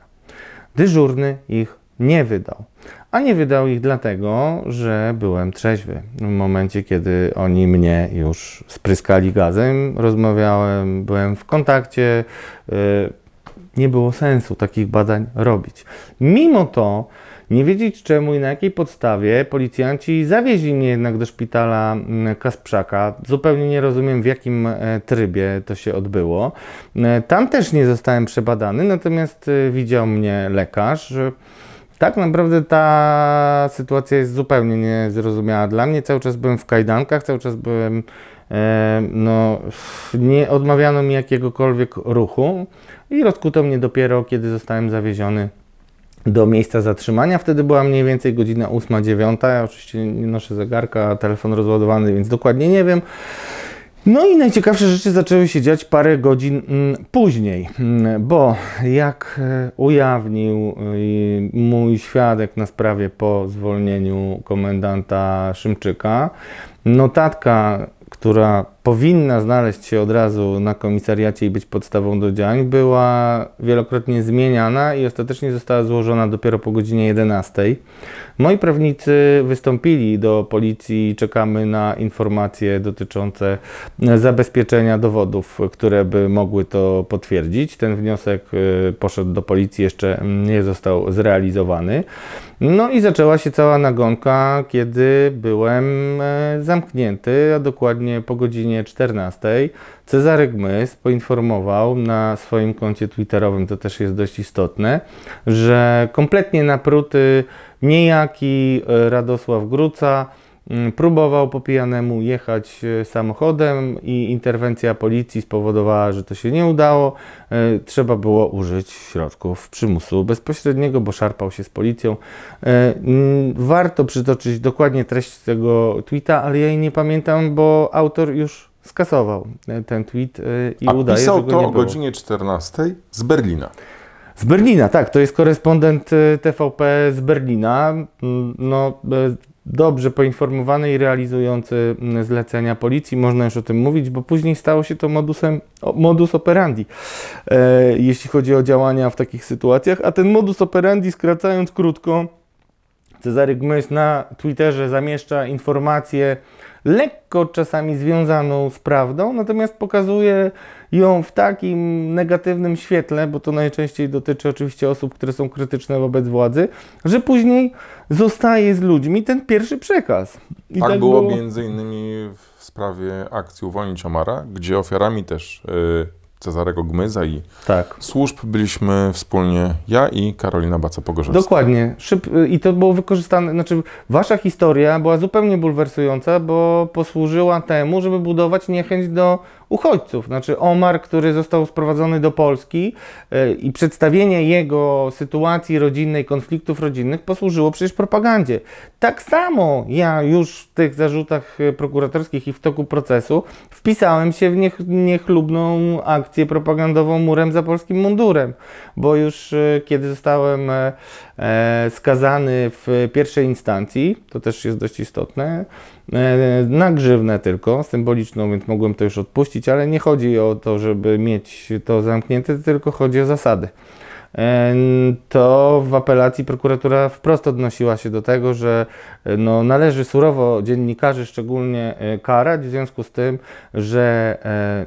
Dyżurny ich nie wydał. A nie wydał ich dlatego, że byłem trzeźwy. W momencie, kiedy oni mnie już spryskali gazem, rozmawiałem, byłem w kontakcie, nie było sensu takich badań robić. Mimo to, nie wiedzieć czemu i na jakiej podstawie, policjanci zawieźli mnie jednak do szpitala Kasprzaka. Zupełnie nie rozumiem, w jakim trybie to się odbyło. Tam też nie zostałem przebadany, natomiast widział mnie lekarz. Tak naprawdę ta sytuacja jest zupełnie niezrozumiała dla mnie. Cały czas byłem w kajdankach, cały czas byłem, nie odmawiano mi jakiegokolwiek ruchu i rozkuto mnie dopiero, kiedy zostałem zawieziony do miejsca zatrzymania. Wtedy była mniej więcej godzina 8-9. Ja oczywiście nie noszę zegarka, telefon rozładowany, więc dokładnie nie wiem. No i najciekawsze rzeczy zaczęły się dziać parę godzin później, bo jak ujawnił mój świadek na sprawie po zwolnieniu komendanta Szymczyka, notatka, która powinna znaleźć się od razu na komisariacie i być podstawą do działań, była wielokrotnie zmieniana i ostatecznie została złożona dopiero po godzinie 11. Moi prawnicy wystąpili do policji i czekamy na informacje dotyczące zabezpieczenia dowodów, które by mogły to potwierdzić. Ten wniosek poszedł do policji, jeszcze nie został zrealizowany. No i zaczęła się cała nagonka, kiedy byłem zamknięty, a dokładnie po godzinie 14. Cezary Gmyz poinformował na swoim koncie twitterowym, to też jest dość istotne, że kompletnie napruty niejaki Radosław Gruca próbował po pijanemu jechać samochodem i interwencja policji spowodowała, że to się nie udało. Trzeba było użyć środków przymusu bezpośredniego, bo szarpał się z policją. Warto przytoczyć dokładnie treść tego tweeta, ale ja jej nie pamiętam, bo autor już skasował ten tweet i udaje, że go nie było. Pisał to o godzinie 14 z Berlina. Z Berlina, tak, to jest korespondent TVP z Berlina, no, dobrze poinformowany i realizujący zlecenia policji, można już o tym mówić, bo później stało się to modus operandi, jeśli chodzi o działania w takich sytuacjach, a ten modus operandi, skracając krótko, Cezary Gmyz na Twitterze zamieszcza informację lekko czasami związaną z prawdą, natomiast pokazuje ją w takim negatywnym świetle, bo to najczęściej dotyczy oczywiście osób, które są krytyczne wobec władzy, że później zostaje z ludźmi ten pierwszy przekaz. I tak było między innymi w sprawie akcji Uwolnić Omara, gdzie ofiarami też Cezarego Gmyza i służb byliśmy wspólnie ja i Karolina Baca-Pogorzewska. Dokładnie. I to było wykorzystane, znaczy wasza historia była zupełnie bulwersująca, bo posłużyła temu, żeby budować niechęć do uchodźców. Znaczy Omar, który został sprowadzony do Polski i przedstawienie jego sytuacji rodzinnej, konfliktów rodzinnych posłużyło przecież propagandzie. Tak samo ja już w tych zarzutach prokuratorskich i w toku procesu wpisałem się w niechlubną akcję propagandową Murem za polskim mundurem, bo już kiedy zostałem skazany w pierwszej instancji, to też jest dość istotne, na grzywnę tylko, symboliczną, więc mogłem to już odpuścić, ale nie chodzi o to, żeby mieć to zamknięte, tylko chodzi o zasady. To w apelacji prokuratura wprost odnosiła się do tego, że no, należy surowo dziennikarzy szczególnie karać w związku z tym, że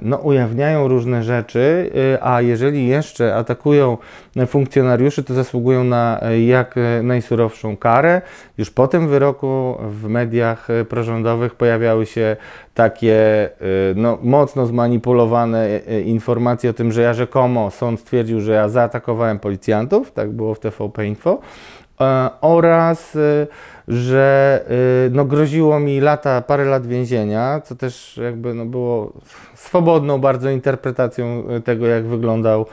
no, ujawniają różne rzeczy, a jeżeli jeszcze atakują funkcjonariuszy, to zasługują na jak najsurowszą karę. Już po tym wyroku w mediach prorządowych pojawiały się takie no, mocno zmanipulowane informacje o tym, że ja rzekomo sąd stwierdził, że ja zaatakowałem policjantów, tak było w TVP Info, oraz że no, groziło mi parę lat więzienia, co też jakby no, było swobodną bardzo interpretacją tego, jak wyglądał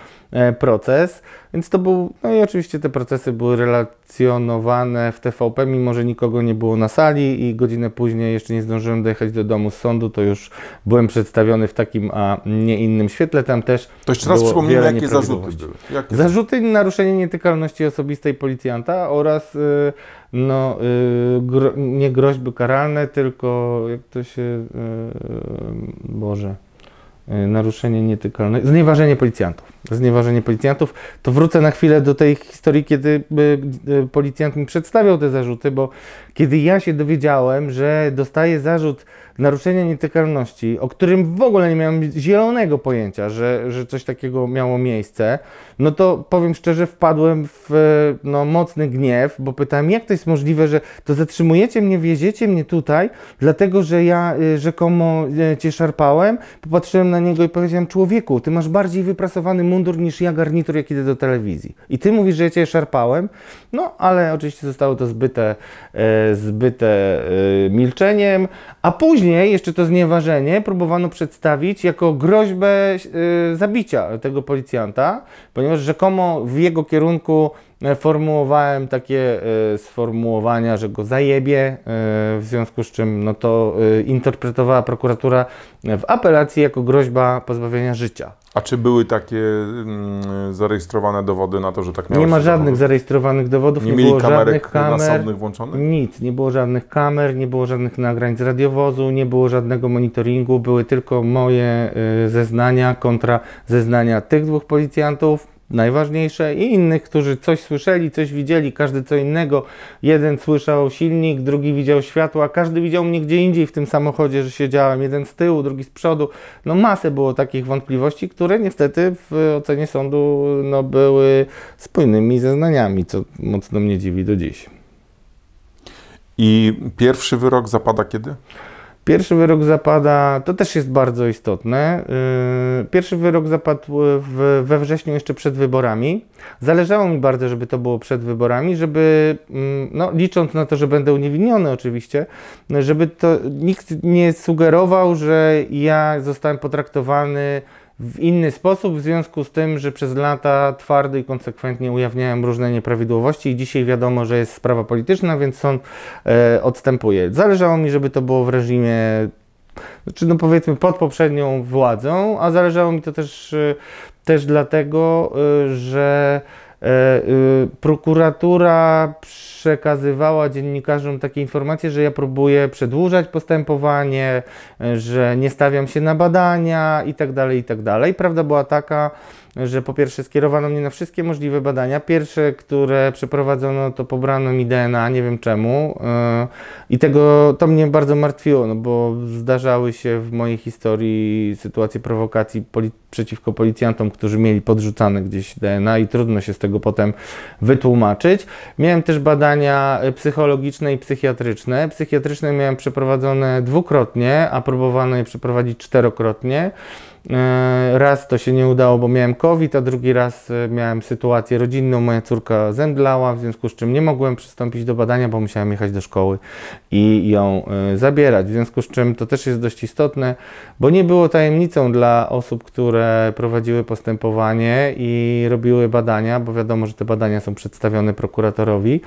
proces. Więc to był, no i oczywiście te procesy były relacjonowane w TVP, mimo że nikogo nie było na sali i godzinę później jeszcze nie zdążyłem dojechać do domu z sądu, to już byłem przedstawiony w takim, a nie innym świetle. Tam też to jeszcze raz przypomnijmy, jakie zarzuty były. Zarzuty naruszenie nietykalności osobistej policjanta oraz no, nie groźby karalne, tylko jak to się, naruszenie nietykalności, znieważenie policjantów. To wrócę na chwilę do tej historii, kiedy policjant mi przedstawiał te zarzuty, bo kiedy ja się dowiedziałem, że dostaję zarzut naruszenia nietykalności, o którym w ogóle nie miałem zielonego pojęcia, że coś takiego miało miejsce, no to powiem szczerze, wpadłem w no, mocny gniew, bo pytałem, jak to jest możliwe, że to zatrzymujecie mnie, wieziecie mnie tutaj, dlatego że ja rzekomo cię szarpałem. Popatrzyłem na niego i powiedziałem, człowieku, ty masz bardziej wyprasowany mundur niż ja garnitur, jak idę do telewizji. I ty mówisz, że ja cię szarpałem? No, ale oczywiście zostało to zbyte milczeniem, a później jeszcze to znieważenie próbowano przedstawić jako groźbę zabicia tego policjanta, ponieważ rzekomo w jego kierunku formułowałem takie sformułowania, że go zajebie, w związku z czym no to interpretowała prokuratura w apelacji jako groźba pozbawienia życia. A czy były takie zarejestrowane dowody na to, że tak miało Nie ma się żadnych zachować? zarejestrowanych dowodów, nie mieli było żadnych kamer nasobnych włączonych? Nic, nie było żadnych kamer, nie było żadnych nagrań z radiowozu, nie było żadnego monitoringu, były tylko moje zeznania kontra zeznania tych dwóch policjantów, najważniejsze, i innych, którzy coś słyszeli, coś widzieli, każdy co innego. Jeden słyszał silnik, drugi widział światła, każdy widział mnie gdzie indziej w tym samochodzie, że siedziałem, jeden z tyłu, drugi z przodu. No masę było takich wątpliwości, które niestety w ocenie sądu no, były spójnymi zeznaniami, co mocno mnie dziwi do dziś. I pierwszy wyrok zapada kiedy? Pierwszy wyrok zapada, to też jest bardzo istotne, pierwszy wyrok zapadł we wrześniu jeszcze przed wyborami. Zależało mi bardzo, żeby to było przed wyborami, żeby, no, licząc na to, że będę uniewinniony oczywiście, żeby to nikt nie sugerował, że ja zostałem potraktowany w inny sposób, w związku z tym, że przez lata twardo i konsekwentnie ujawniałem różne nieprawidłowości i dzisiaj wiadomo, że jest sprawa polityczna, więc sąd odstępuje. Zależało mi, żeby to było w reżimie, znaczy no powiedzmy pod poprzednią władzą, a zależało mi to też dlatego, że prokuratura przekazywała dziennikarzom takie informacje, że ja próbuję przedłużać postępowanie, że nie stawiam się na badania itd., itd. Prawda była taka, że po pierwsze skierowano mnie na wszystkie możliwe badania. Pierwsze, które przeprowadzono, to pobrano mi DNA, nie wiem czemu. I to mnie bardzo martwiło, no bo zdarzały się w mojej historii sytuacje prowokacji przeciwko policjantom, którzy mieli podrzucane gdzieś DNA i trudno się z tego potem wytłumaczyć. Miałem też badania psychologiczne i psychiatryczne. Psychiatryczne miałem przeprowadzone dwukrotnie, a próbowano je przeprowadzić 4-krotnie. Raz to się nie udało, bo miałem COVID, a drugi raz miałem sytuację rodzinną. Moja córka zemdlała, w związku z czym nie mogłem przystąpić do badania, bo musiałem jechać do szkoły i ją zabierać. W związku z czym to też jest dość istotne, bo nie było tajemnicą dla osób, które prowadziły postępowanie i robiły badania, bo wiadomo, że te badania są przedstawione prokuratorowi.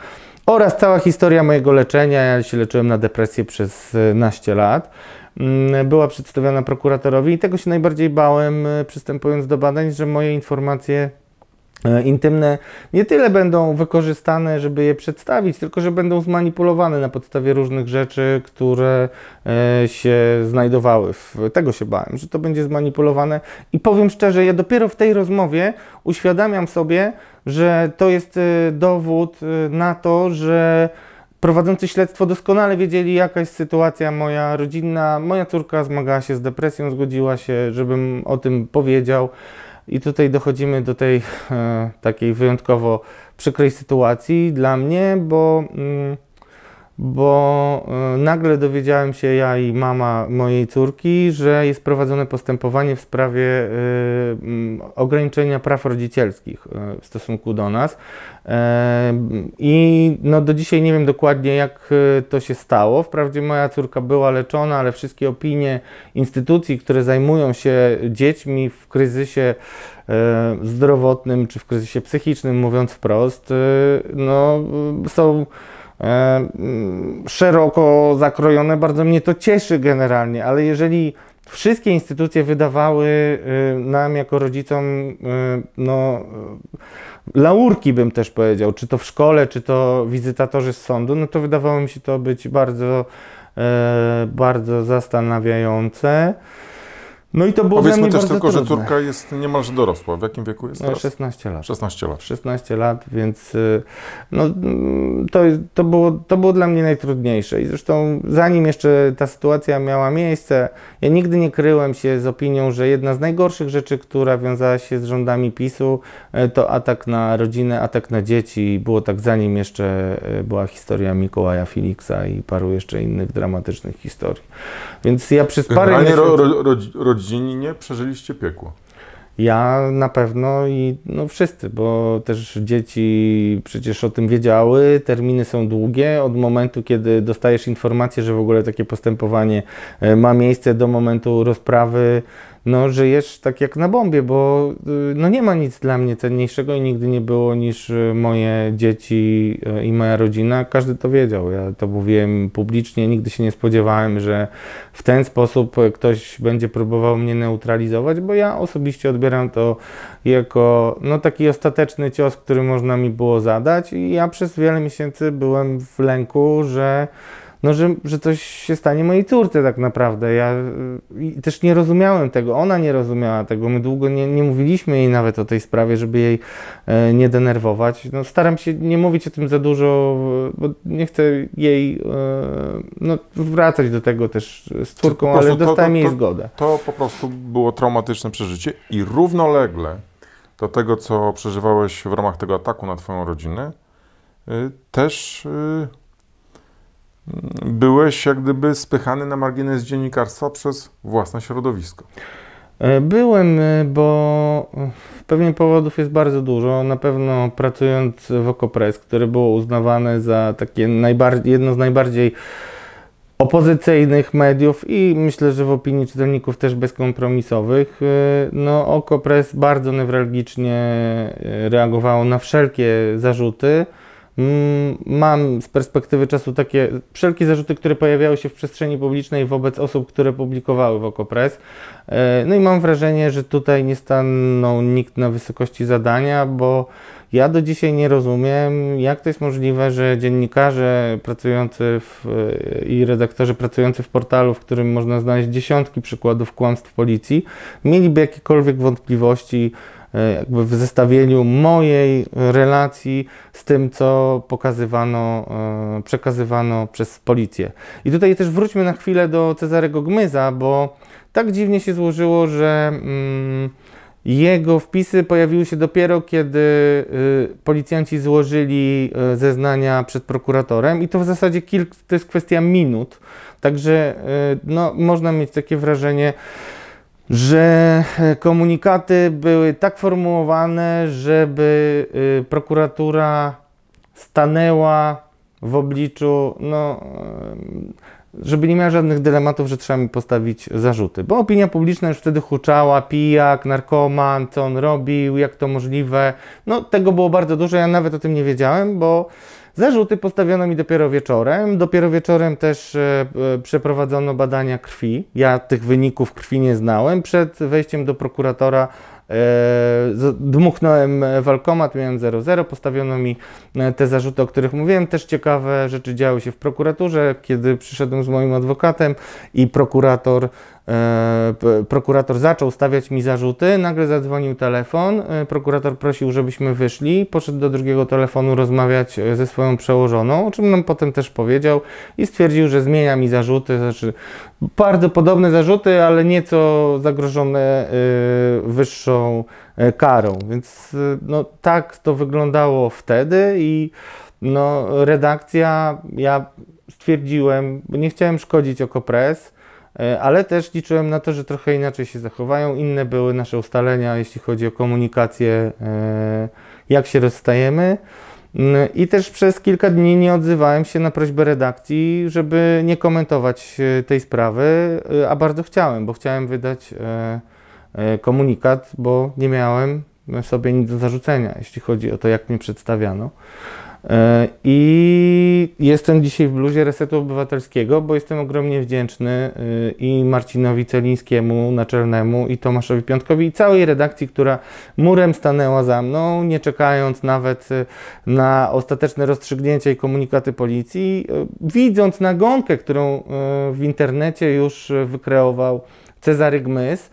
Oraz cała historia mojego leczenia. Ja się leczyłem na depresję przez naście lat. Była przedstawiona prokuratorowi i tego się najbardziej bałem, przystępując do badań, że moje informacje intymne nie tyle będą wykorzystane, żeby je przedstawić, tylko że będą zmanipulowane na podstawie różnych rzeczy, które się znajdowały. Tego się bałem, że to będzie zmanipulowane i powiem szczerze, ja dopiero w tej rozmowie uświadamiam sobie, że to jest dowód na to, że prowadzący śledztwo doskonale wiedzieli, jaka jest sytuacja moja rodzinna. Moja córka zmagała się z depresją, zgodziła się, żebym o tym powiedział. I tutaj dochodzimy do tej takiej wyjątkowo przykrej sytuacji dla mnie, bo nagle dowiedziałem się, ja i mama mojej córki, że jest prowadzone postępowanie w sprawie ograniczenia praw rodzicielskich w stosunku do nas. I no do dzisiaj nie wiem dokładnie, jak to się stało. Wprawdzie moja córka była leczona, ale wszystkie opinie instytucji, które zajmują się dziećmi w kryzysie zdrowotnym czy w kryzysie psychicznym, mówiąc wprost, no, są szeroko zakrojone. Bardzo mnie to cieszy generalnie, ale jeżeli wszystkie instytucje wydawały nam jako rodzicom no, laurki, bym też powiedział, czy to w szkole, czy to wizytatorzy z sądu, no to wydawało mi się to być bardzo, bardzo zastanawiające. No i to było Powiedzmy dla mnie też bardzo tylko, trudne. że córka jest niemalże dorosła. W jakim wieku jest teraz? 16 lat. 16 lat. 16 lat, więc no, to było dla mnie najtrudniejsze. I zresztą zanim jeszcze ta sytuacja miała miejsce, ja nigdy nie kryłem się z opinią, że jedna z najgorszych rzeczy, która wiązała się z rządami PiS-u, to atak na rodzinę, atak na dzieci. Było tak zanim jeszcze była historia Mikołaja Feliksa i paru jeszcze innych dramatycznych historii. Więc ja przez parę miesięcy... Rodzinnie przeżyliście piekło. Ja na pewno i no wszyscy, bo też dzieci przecież o tym wiedziały, terminy są długie, od momentu, kiedy dostajesz informację, że w ogóle takie postępowanie ma miejsce, do momentu rozprawy, no żyjesz tak jak na bombie, bo no nie ma nic dla mnie cenniejszego i nigdy nie było niż moje dzieci i moja rodzina. Każdy to wiedział, ja to mówiłem publicznie, nigdy się nie spodziewałem, że w ten sposób ktoś będzie próbował mnie neutralizować, bo ja osobiście odbieram to jako no, taki ostateczny cios, który można mi było zadać i ja przez wiele miesięcy byłem w lęku, że że coś się stanie mojej córce tak naprawdę. Ja też nie rozumiałem tego, ona nie rozumiała tego. My długo nie mówiliśmy jej nawet o tej sprawie, żeby jej nie denerwować. No, staram się nie mówić o tym za dużo, bo nie chcę jej no, wracać do tego też z córką, ale dostałem jej zgodę. To po prostu było traumatyczne przeżycie i równolegle do tego, co przeżywałeś w ramach tego ataku na twoją rodzinę, też... byłeś jak gdyby spychany na margines dziennikarstwa przez własne środowisko. Byłem, bo pewnie powodów jest bardzo dużo. Na pewno pracując w Okopres, które było uznawane za takie jedno z najbardziej opozycyjnych mediów i myślę, że w opinii czytelników też bezkompromisowych, no Okopres bardzo newralgicznie reagowało na wszelkie zarzuty. Mam z perspektywy czasu takie wszelkie zarzuty, które pojawiały się w przestrzeni publicznej wobec osób, które publikowały w Okopres. No i mam wrażenie, że tutaj nie stanął nikt na wysokości zadania, bo ja do dzisiaj nie rozumiem, jak to jest możliwe, że dziennikarze pracujący i redaktorzy pracujący w portalu, w którym można znaleźć dziesiątki przykładów kłamstw policji, mieliby jakiekolwiek wątpliwości jakby w zestawieniu mojej relacji z tym, co przekazywano przez policję. I tutaj też wróćmy na chwilę do Cezarego Gmyza, bo tak dziwnie się złożyło, że jego wpisy pojawiły się dopiero, kiedy policjanci złożyli zeznania przed prokuratorem i to w zasadzie to jest kwestia minut. Także no, można mieć takie wrażenie, że komunikaty były tak formułowane, żeby prokuratura stanęła w obliczu, no, żeby nie miała żadnych dylematów, że trzeba mi postawić zarzuty. Bo opinia publiczna już wtedy huczała, pijak, narkoman, co on robił, jak to możliwe. No tego było bardzo dużo, ja nawet o tym nie wiedziałem, bo zarzuty postawiono mi dopiero wieczorem. Dopiero wieczorem też przeprowadzono badania krwi. Ja tych wyników krwi nie znałem. Przed wejściem do prokuratora dmuchnąłem w alkomat, miałem 0,0, postawiono mi te zarzuty, o których mówiłem. Też ciekawe rzeczy działy się w prokuraturze, kiedy przyszedłem z moim adwokatem i prokurator zaczął stawiać mi zarzuty, nagle zadzwonił telefon, prokurator prosił, żebyśmy wyszli, poszedł do drugiego telefonu rozmawiać ze swoją przełożoną, o czym nam potem też powiedział i stwierdził, że zmienia mi zarzuty, znaczy bardzo podobne zarzuty, ale nieco zagrożone wyższą karą, więc no, tak to wyglądało wtedy i no, redakcja, ja stwierdziłem, bo nie chciałem szkodzić Okopres, ale też liczyłem na to, że trochę inaczej się zachowają. Inne były nasze ustalenia, jeśli chodzi o komunikację, jak się rozstajemy. I też przez kilka dni nie odzywałem się na prośbę redakcji, żeby nie komentować tej sprawy, a bardzo chciałem, bo chciałem wydać komunikat, bo nie miałem sobie nic do zarzucenia, jeśli chodzi o to, jak mnie przedstawiano. I jestem dzisiaj w bluzie Resetu Obywatelskiego, bo jestem ogromnie wdzięczny i Marcinowi Celińskiemu, naczelnemu, i Tomaszowi Piątkowi, i całej redakcji, która murem stanęła za mną, nie czekając nawet na ostateczne rozstrzygnięcie i komunikaty policji, widząc nagonkę, którą w internecie już wykreował Cezary Gmyz,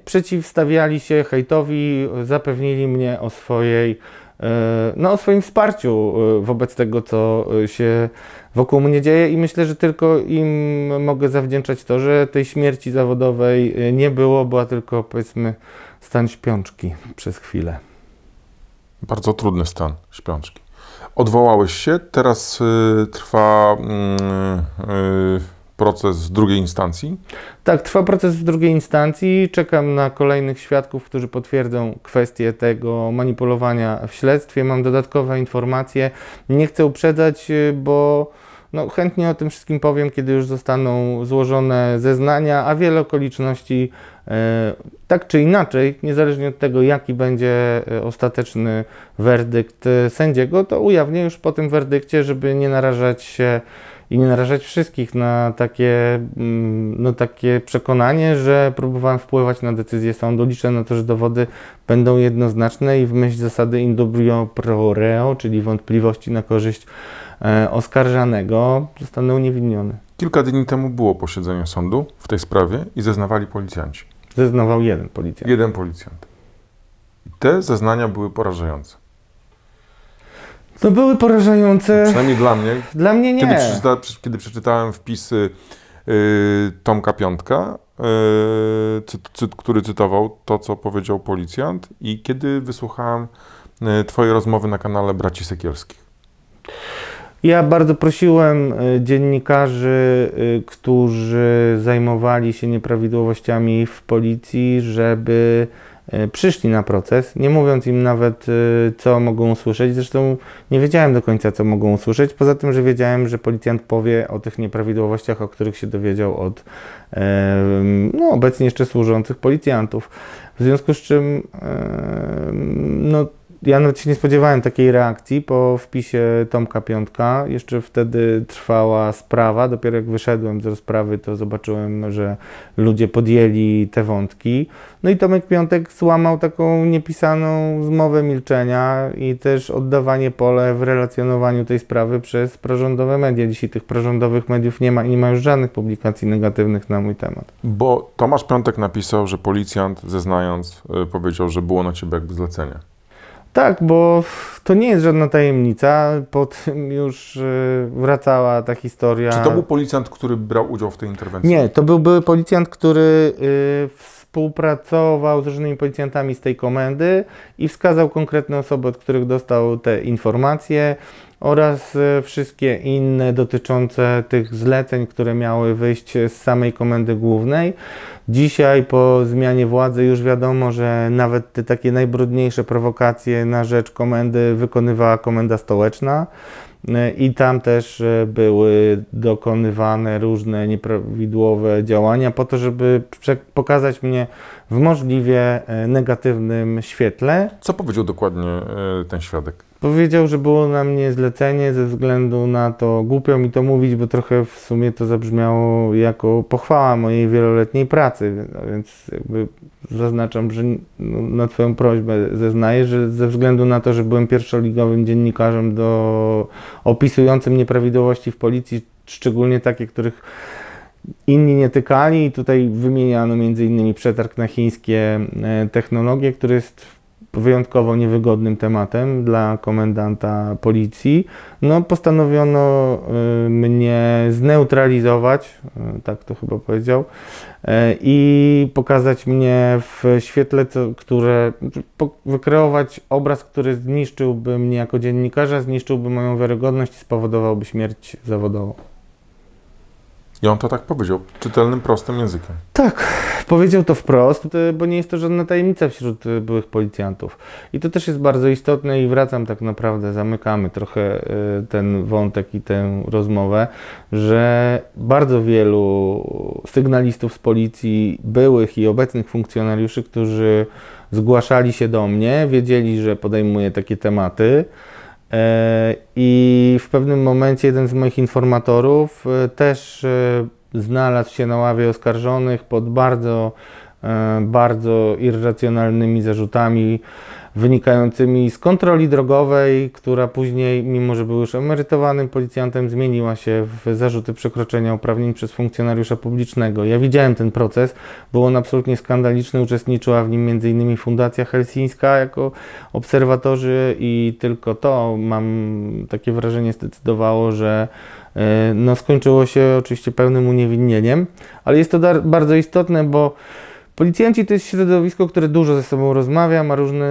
przeciwstawiali się hejtowi, zapewnili mnie o o swoim wsparciu wobec tego, co się wokół mnie dzieje, i myślę, że tylko im mogę zawdzięczać to, że tej śmierci zawodowej nie było, była tylko, powiedzmy, stan śpiączki przez chwilę. Bardzo trudny stan śpiączki. Odwołałeś się, teraz trwa proces w drugiej instancji? Tak, trwa proces w drugiej instancji. Czekam na kolejnych świadków, którzy potwierdzą kwestię tego manipulowania w śledztwie. Mam dodatkowe informacje. Nie chcę uprzedzać, bo no, chętnie o tym wszystkim powiem, kiedy już zostaną złożone zeznania, a wiele okoliczności tak czy inaczej, niezależnie od tego, jaki będzie ostateczny werdykt sędziego, to ujawnię już po tym werdykcie, żeby nie narażać się i nie narażać wszystkich na takie przekonanie, że próbowałem wpływać na decyzję sądu. Liczę na to, że dowody będą jednoznaczne i w myśl zasady in dubio pro reo, czyli wątpliwości na korzyść oskarżanego, zostanę uniewinniony. Kilka dni temu było posiedzenie sądu w tej sprawie i zeznawali policjanci. Zeznawał jeden policjant. Jeden policjant. I te zeznania były porażające. To były porażające. Przynajmniej dla mnie. Dla mnie nie. Kiedy przeczytałem wpisy Tomka Piątka, który cytował to, co powiedział policjant, i kiedy wysłuchałem twojej rozmowy na kanale Braci Sekielskich. Ja bardzo prosiłem dziennikarzy, którzy zajmowali się nieprawidłowościami w policji, żeby przyszli na proces, nie mówiąc im nawet, co mogą usłyszeć. Zresztą nie wiedziałem do końca, co mogą usłyszeć, poza tym, że wiedziałem, że policjant powie o tych nieprawidłowościach, o których się dowiedział od obecnie jeszcze służących policjantów. W związku z czym ja nawet się nie spodziewałem takiej reakcji po wpisie Tomka Piątka. Jeszcze wtedy trwała sprawa. Dopiero jak wyszedłem z rozprawy, to zobaczyłem, że ludzie podjęli te wątki. No i Tomek Piątek złamał taką niepisaną zmowę milczenia i też oddawanie pole w relacjonowaniu tej sprawy przez prorządowe media. Dzisiaj tych prorządowych mediów nie ma i nie ma już żadnych publikacji negatywnych na mój temat. Bo Tomasz Piątek napisał, że policjant, zeznając, powiedział, że było na ciebie jakby zlecenie. Tak, bo to nie jest żadna tajemnica. Po tym już wracała ta historia. Czy to był policjant, który brał udział w tej interwencji? Nie, to był były policjant, który współpracował z różnymi policjantami z tej komendy i wskazał konkretne osoby, od których dostał te informacje oraz wszystkie inne dotyczące tych zleceń, które miały wyjść z samej komendy głównej. Dzisiaj po zmianie władzy już wiadomo, że nawet te takie najbrudniejsze prowokacje na rzecz komendy wykonywała komenda stołeczna. I tam też były dokonywane różne nieprawidłowe działania po to, żeby pokazać mnie w możliwie negatywnym świetle. Co powiedział dokładnie ten świadek? Powiedział, że było na mnie zlecenie ze względu na to, głupio mi to mówić, bo trochę w sumie to zabrzmiało jako pochwała mojej wieloletniej pracy, więc jakby zaznaczam, że na Twoją prośbę zeznaję, że ze względu na to, że byłem pierwszoligowym dziennikarzem opisującym nieprawidłowości w policji, szczególnie takie, których inni nie tykali, i tutaj wymieniano m.in. przetarg na chińskie technologie, który jest wyjątkowo niewygodnym tematem dla komendanta policji. No, postanowiono mnie zneutralizować, tak to chyba powiedział, i pokazać mnie w świetle, wykreować obraz, który zniszczyłby mnie jako dziennikarza, zniszczyłby moją wiarygodność i spowodowałby śmierć zawodową. I on to tak powiedział, czytelnym, prostym językiem. Tak, powiedział to wprost, bo nie jest to żadna tajemnica wśród byłych policjantów. I to też jest bardzo istotne i wracam tak naprawdę, zamykamy trochę ten wątek i tę rozmowę, że bardzo wielu sygnalistów z policji, byłych i obecnych funkcjonariuszy, którzy zgłaszali się do mnie, wiedzieli, że podejmuję takie tematy. I w pewnym momencie jeden z moich informatorów też znalazł się na ławie oskarżonych pod bardzo irracjonalnymi zarzutami wynikającymi z kontroli drogowej, która później, mimo że był już emerytowanym policjantem, zmieniła się w zarzuty przekroczenia uprawnień przez funkcjonariusza publicznego. Ja widziałem ten proces, był on absolutnie skandaliczny, uczestniczyła w nim m.in. Fundacja Helsińska jako obserwatorzy i tylko to, mam takie wrażenie, zdecydowało, że no, skończyło się oczywiście pełnym uniewinnieniem, ale jest to bardzo istotne, bo policjanci to jest środowisko, które dużo ze sobą rozmawia, ma różne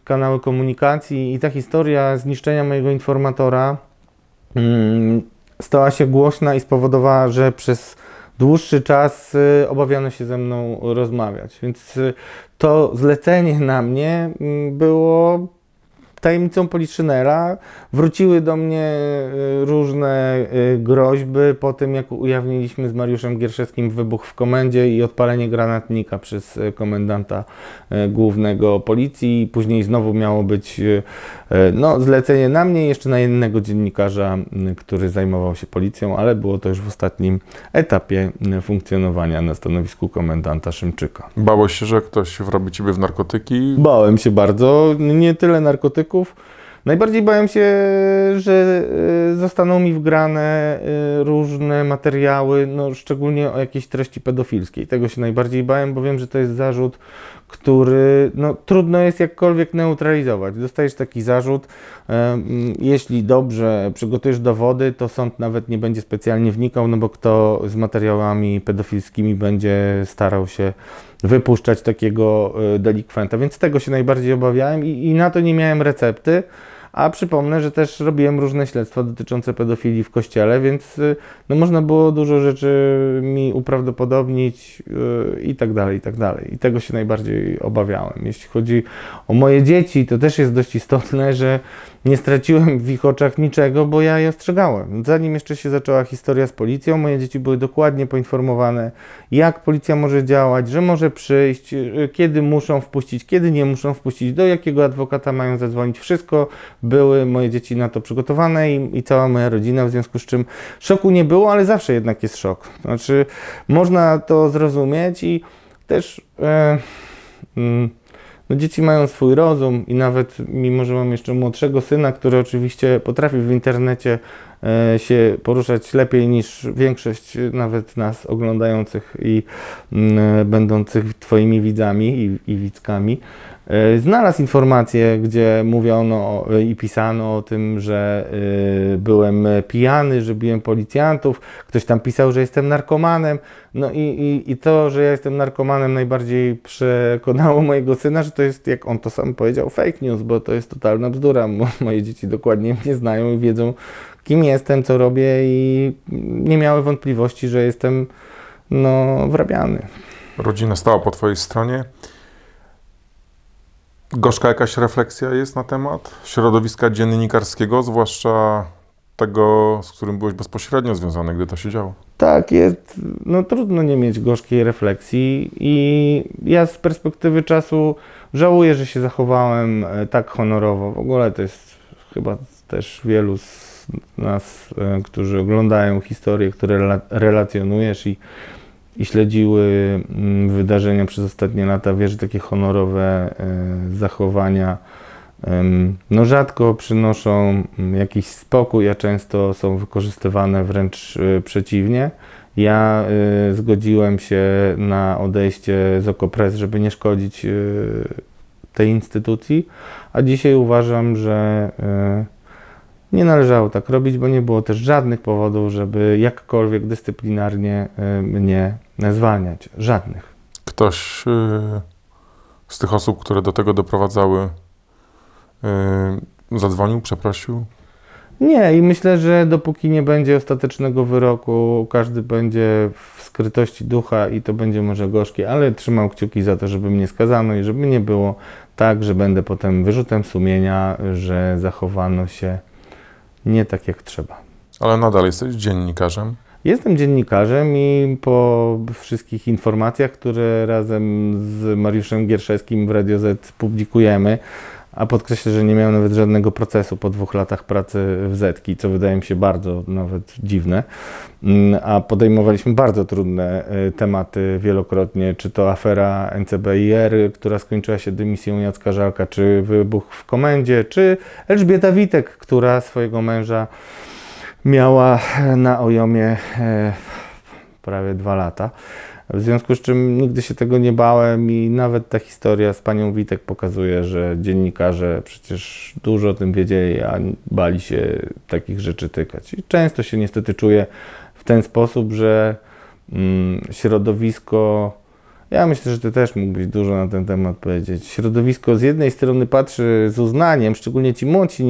kanały komunikacji i ta historia zniszczenia mojego informatora stała się głośna i spowodowała, że przez dłuższy czas obawiano się ze mną rozmawiać. Więc to zlecenie na mnie było tajemnicą poliszynela. Wróciły do mnie różne groźby po tym, jak ujawniliśmy z Mariuszem Gierszewskim wybuch w komendzie i odpalenie granatnika przez komendanta głównego policji. Później znowu miało być no, zlecenie na mnie i jeszcze na jednego dziennikarza, który zajmował się policją, ale było to już w ostatnim etapie funkcjonowania na stanowisku komendanta Szymczyka. Bałeś się, że ktoś wrobi ciebie w narkotyki? Bałem się bardzo, nie tyle narkotyków. Najbardziej bałem się, że zostaną mi wgrane różne materiały, no, szczególnie o jakiejś treści pedofilskiej. Tego się najbardziej bałem, bo wiem, że to jest zarzut, który no, trudno jest jakkolwiek neutralizować. Dostajesz taki zarzut, jeśli dobrze przygotujesz dowody, to sąd nawet nie będzie specjalnie wnikał, no bo kto z materiałami pedofilskimi będzie starał się wypuszczać takiego delikwenta, więc tego się najbardziej obawiałem i na to nie miałem recepty. A przypomnę, że też robiłem różne śledztwa dotyczące pedofilii w kościele, więc no, można było dużo rzeczy mi uprawdopodobnić i tak dalej, i tak dalej. I tego się najbardziej obawiałem. Jeśli chodzi o moje dzieci, to też jest dość istotne, że nie straciłem w ich oczach niczego, bo ja je ostrzegałem. Zanim jeszcze się zaczęła historia z policją, moje dzieci były dokładnie poinformowane, jak policja może działać, że może przyjść, kiedy muszą wpuścić, kiedy nie muszą wpuścić, do jakiego adwokata mają zadzwonić. Wszystko były moje dzieci na to przygotowane i cała moja rodzina, w związku z czym szoku nie było, ale zawsze jednak jest szok. Znaczy, można to zrozumieć i też no dzieci mają swój rozum i nawet mimo, że mam jeszcze młodszego syna, który oczywiście potrafi w internecie się poruszać lepiej niż większość nawet nas oglądających i będących twoimi widzami i widzkami, znalazł informacje, gdzie mówiono i pisano o tym, że byłem pijany, że biłem policjantów. Ktoś tam pisał, że jestem narkomanem. No i to, że ja jestem narkomanem, najbardziej przekonało mojego syna, że to jest, jak on to sam powiedział, fake news, bo to jest totalna bzdura. Moje dzieci dokładnie mnie znają i wiedzą, kim jestem, co robię i nie miały wątpliwości, że jestem wrabiany. Rodzina stała po twojej stronie. Gorzka jakaś refleksja jest na temat środowiska dziennikarskiego, zwłaszcza tego, z którym byłeś bezpośrednio związany, gdy to się działo? Tak, jest, trudno nie mieć gorzkiej refleksji i ja z perspektywy czasu żałuję, że się zachowałem tak honorowo. W ogóle to jest chyba też wielu z nas, którzy oglądają historie, które relacjonujesz i śledziły wydarzenia przez ostatnie lata, wie, że takie honorowe zachowania rzadko przynoszą jakiś spokój, a często są wykorzystywane wręcz przeciwnie. Ja zgodziłem się na odejście z Okopres, żeby nie szkodzić tej instytucji, a dzisiaj uważam, że nie należało tak robić, bo nie było też żadnych powodów, żeby jakkolwiek dyscyplinarnie mnie zwalniać. Żadnych. Ktoś z tych osób, które do tego doprowadzały, zadzwonił, przeprosił? Nie, i myślę, że dopóki nie będzie ostatecznego wyroku, każdy będzie w skrytości ducha i to będzie może gorzkie, ale trzymał kciuki za to, żeby mnie skazano i żeby nie było tak, że będę potem wyrzutem sumienia, że zachowano się nie tak jak trzeba. Ale nadal jesteś dziennikarzem? Jestem dziennikarzem i po wszystkich informacjach, które razem z Mariuszem Gierszewskim w Radio Z publikujemy, a podkreślę, że nie miałem nawet żadnego procesu po 2 latach pracy w Zetki, co wydaje mi się bardzo nawet dziwne, a podejmowaliśmy bardzo trudne tematy wielokrotnie, czy to afera NCBIR, która skończyła się dymisją Jacka Żalka, czy wybuch w komendzie, czy Elżbieta Witek, która swojego męża miała na ojomie prawie 2 lata. W związku z czym nigdy się tego nie bałem i nawet ta historia z panią Witek pokazuje, że dziennikarze przecież dużo o tym wiedzieli, a bali się takich rzeczy tykać. I często się niestety czuję w ten sposób, że środowisko, ja myślę, że ty też mógłbyś dużo na ten temat powiedzieć, środowisko z jednej strony patrzy z uznaniem, szczególnie ci młodzi,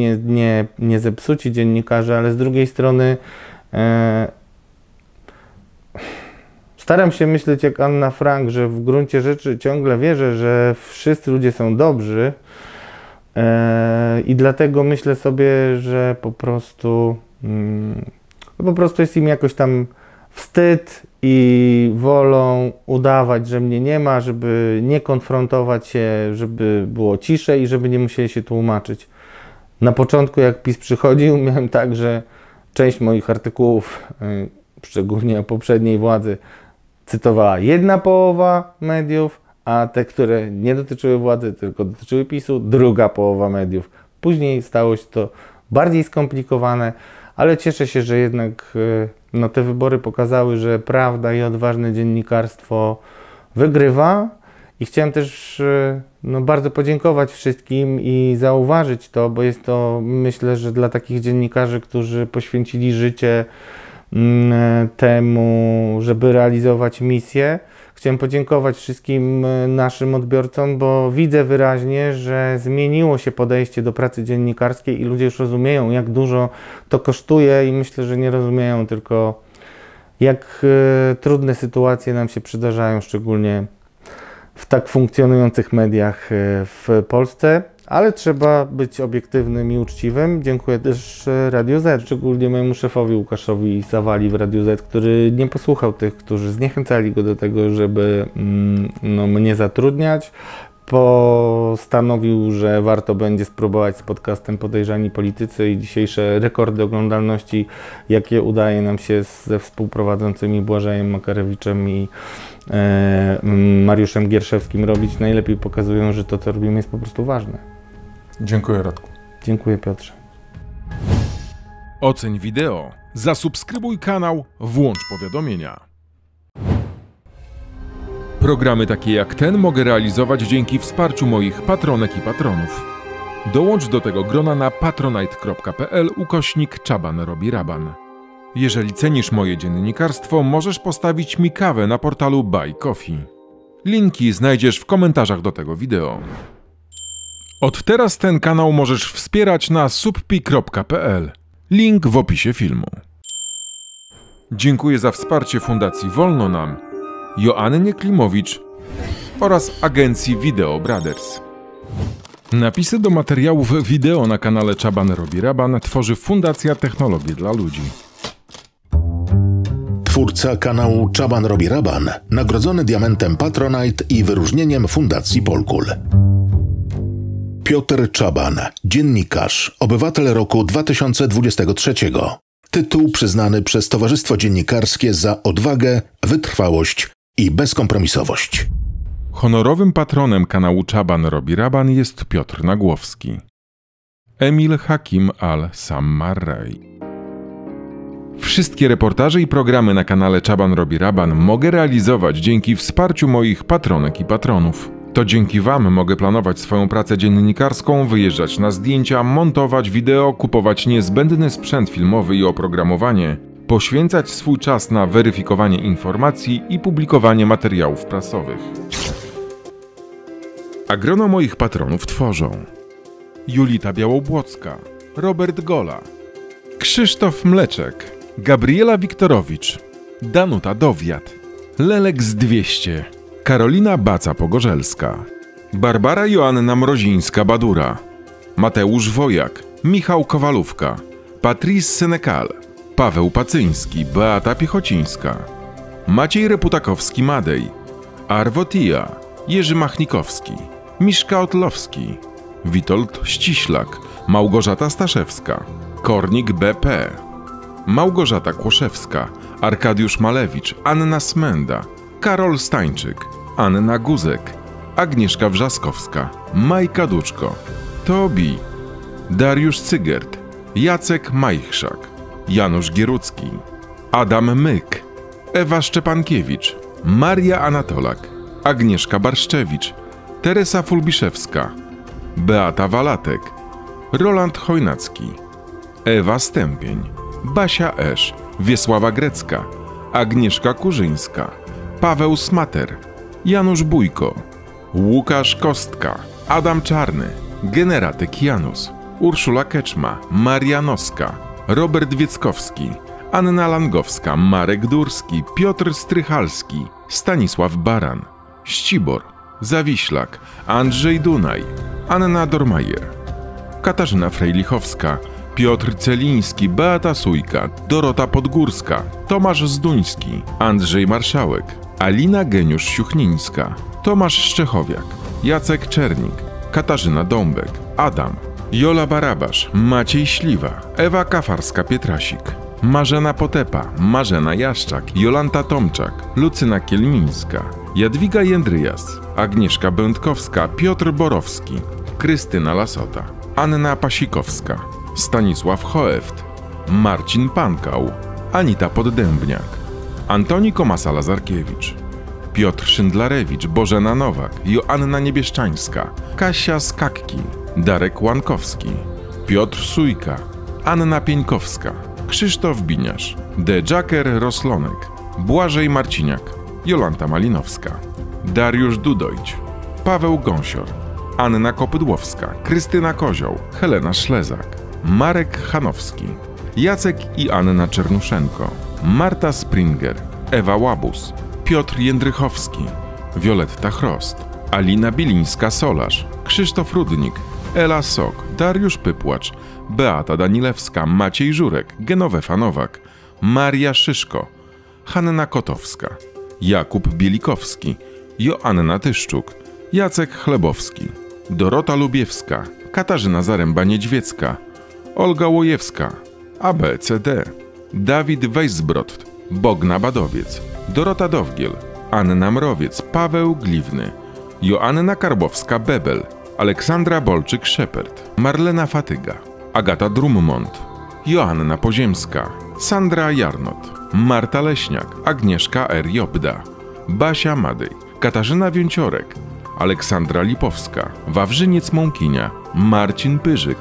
nie zepsuci dziennikarze, ale z drugiej strony staram się myśleć jak Anna Frank, że w gruncie rzeczy ciągle wierzę, że wszyscy ludzie są dobrzy i dlatego myślę sobie, że po prostu jest im jakoś tam wstyd i wolą udawać, że mnie nie ma, żeby nie konfrontować się, żeby było ciszej i żeby nie musieli się tłumaczyć. Na początku, jak PiS przychodził, miałem tak, że część moich artykułów, szczególnie o poprzedniej władzy, cytowała jedna połowa mediów, a te, które nie dotyczyły władzy, tylko dotyczyły PiS-u, druga połowa mediów. Później stało się to bardziej skomplikowane, ale cieszę się, że jednak te wybory pokazały, że prawda i odważne dziennikarstwo wygrywa. I chciałem też bardzo podziękować wszystkim i zauważyć to, bo jest to, myślę, że dla takich dziennikarzy, którzy poświęcili życie temu, żeby realizować misję. Chciałem podziękować wszystkim naszym odbiorcom, bo widzę wyraźnie, że zmieniło się podejście do pracy dziennikarskiej i ludzie już rozumieją, jak dużo to kosztuje i myślę, że nie rozumieją tylko, jak trudne sytuacje nam się przydarzają, szczególnie w tak funkcjonujących mediach w Polsce. Ale trzeba być obiektywnym i uczciwym. Dziękuję też Radiu Z, szczególnie mojemu szefowi Łukaszowi Sawali w Radiu Z, który nie posłuchał tych, którzy zniechęcali go do tego, żeby mnie zatrudniać. Postanowił, że warto będzie spróbować z podcastem Podejrzani Politycy i dzisiejsze rekordy oglądalności, jakie udaje nam się ze współprowadzącymi Błażejem Makarewiczem i Mariuszem Gierszewskim robić, najlepiej pokazują, że to, co robimy, jest po prostu ważne. Dziękuję, Radku. Dziękuję, Piotrze. Oceń wideo, zasubskrybuj kanał, włącz powiadomienia. Programy takie jak ten mogę realizować dzięki wsparciu moich patronek i patronów. Dołącz do tego grona na patronite.pl/Czaban robi Raban. Jeżeli cenisz moje dziennikarstwo, możesz postawić mi kawę na portalu Buy Coffee. Linki znajdziesz w komentarzach do tego wideo. Od teraz ten kanał możesz wspierać na subpi.pl. Link w opisie filmu. Dziękuję za wsparcie Fundacji Wolno Nam, Joannie Klimowicz oraz agencji Video Brothers. Napisy do materiałów wideo na kanale Czaban robi Raban tworzy Fundacja Technologie dla Ludzi. Twórca kanału Czaban robi Raban, nagrodzony diamentem Patronite i wyróżnieniem Fundacji Polkul. Piotr Czaban, dziennikarz, obywatel roku 2023. Tytuł przyznany przez Towarzystwo Dziennikarskie za odwagę, wytrwałość i bezkompromisowość. Honorowym patronem kanału Czaban robi Raban jest Piotr Nagłowski. Emil Hakim al-Sammarrej. Wszystkie reportaże i programy na kanale Czaban robi Raban mogę realizować dzięki wsparciu moich patronek i patronów. To dzięki Wam mogę planować swoją pracę dziennikarską, wyjeżdżać na zdjęcia, montować wideo, kupować niezbędny sprzęt filmowy i oprogramowanie, poświęcać swój czas na weryfikowanie informacji i publikowanie materiałów prasowych. A grono moich patronów tworzą Julita Białobłocka, Robert Gola, Krzysztof Mleczek, Gabriela Wiktorowicz, Danuta Dowiat, Lelek z 200, Karolina Baca-Pogorzelska, Barbara Joanna Mrozińska-Badura, Mateusz Wojak, Michał Kowalówka, Patrice Senekal, Paweł Pacyński, Beata Piechocińska, Maciej Reputakowski-Madej, Arwo Tija, Jerzy Machnikowski, Miszka Otlowski, Witold Ściślak, Małgorzata Staszewska, Kornik BP, Małgorzata Kłoszewska, Arkadiusz Malewicz, Anna Smenda, Karol Stańczyk, Anna Guzek, Agnieszka Wrzaskowska, Majka Duczko, Tobi, Dariusz Cygert, Jacek Majchrzak, Janusz Gierucki, Adam Myk, Ewa Szczepankiewicz, Maria Anatolak, Agnieszka Barszczewicz, Teresa Fulbiszewska, Beata Walatek, Roland Chojnacki, Ewa Stępień, Basia Esz, Wiesława Grecka, Agnieszka Kurzyńska, Paweł Smater, Janusz Bójko, Łukasz Kostka, Adam Czarny, Generatyk Janus, Urszula Keczma, Maria Noska, Robert Wieckowski, Anna Langowska, Marek Durski, Piotr Strychalski, Stanisław Baran, Ścibor, Zawiślak, Andrzej Dunaj, Anna Dormajer, Katarzyna Frejlichowska, Piotr Celiński, Beata Sujka, Dorota Podgórska, Tomasz Zduński, Andrzej Marszałek, Alina Geniusz-Siuchnińska, Tomasz Szczechowiak, Jacek Czernik, Katarzyna Dąbek, Adam, Jola Barabasz, Maciej Śliwa, Ewa Kafarska-Pietrasik, Marzena Potepa, Marzena Jaszczak, Jolanta Tomczak, Lucyna Kielmińska, Jadwiga Jędryjas, Agnieszka Będkowska, Piotr Borowski, Krystyna Lasota, Anna Pasikowska, Stanisław Choeft, Marcin Pankał, Anita Poddębniak, Antoni Komasa-Lazarkiewicz, Piotr Szyndlarewicz, Bożena Nowak, Joanna Niebieszczańska, Kasia Skakki, Darek Łankowski, Piotr Sujka, Anna Pieńkowska, Krzysztof Biniarz, The Jacker Roslonek, Błażej Marciniak, Jolanta Malinowska, Dariusz Dudojć, Paweł Gąsior, Anna Kopydłowska, Krystyna Kozioł, Helena Szlezak, Marek Chanowski, Jacek i Anna Czernuszenko, Marta Springer, Ewa Łabus, Piotr Jędrychowski, Wioletta Chrost, Alina Bilińska-Solarz, Krzysztof Rudnik, Ela Sok, Dariusz Pypłacz, Beata Danilewska, Maciej Żurek, Genowefa Nowak, Maria Szyszko, Hanna Kotowska, Jakub Bielikowski, Joanna Tyszczuk, Jacek Chlebowski, Dorota Lubiewska, Katarzyna Zaręba-Niedźwiecka, Olga Łojewska, ABCD, Dawid Weisbrod, Bogna Badowiec, Dorota Dowgiel, Anna Mrowiec, Paweł Gliwny, Joanna Karbowska-Bebel, Aleksandra Bolczyk-Szepert, Marlena Fatyga, Agata Drummond, Joanna Poziemska, Sandra Jarnot, Marta Leśniak, Agnieszka R. Jobda, Basia Madej, Katarzyna Więciorek, Aleksandra Lipowska, Wawrzyniec Mąkinia, Marcin Pyrzyk,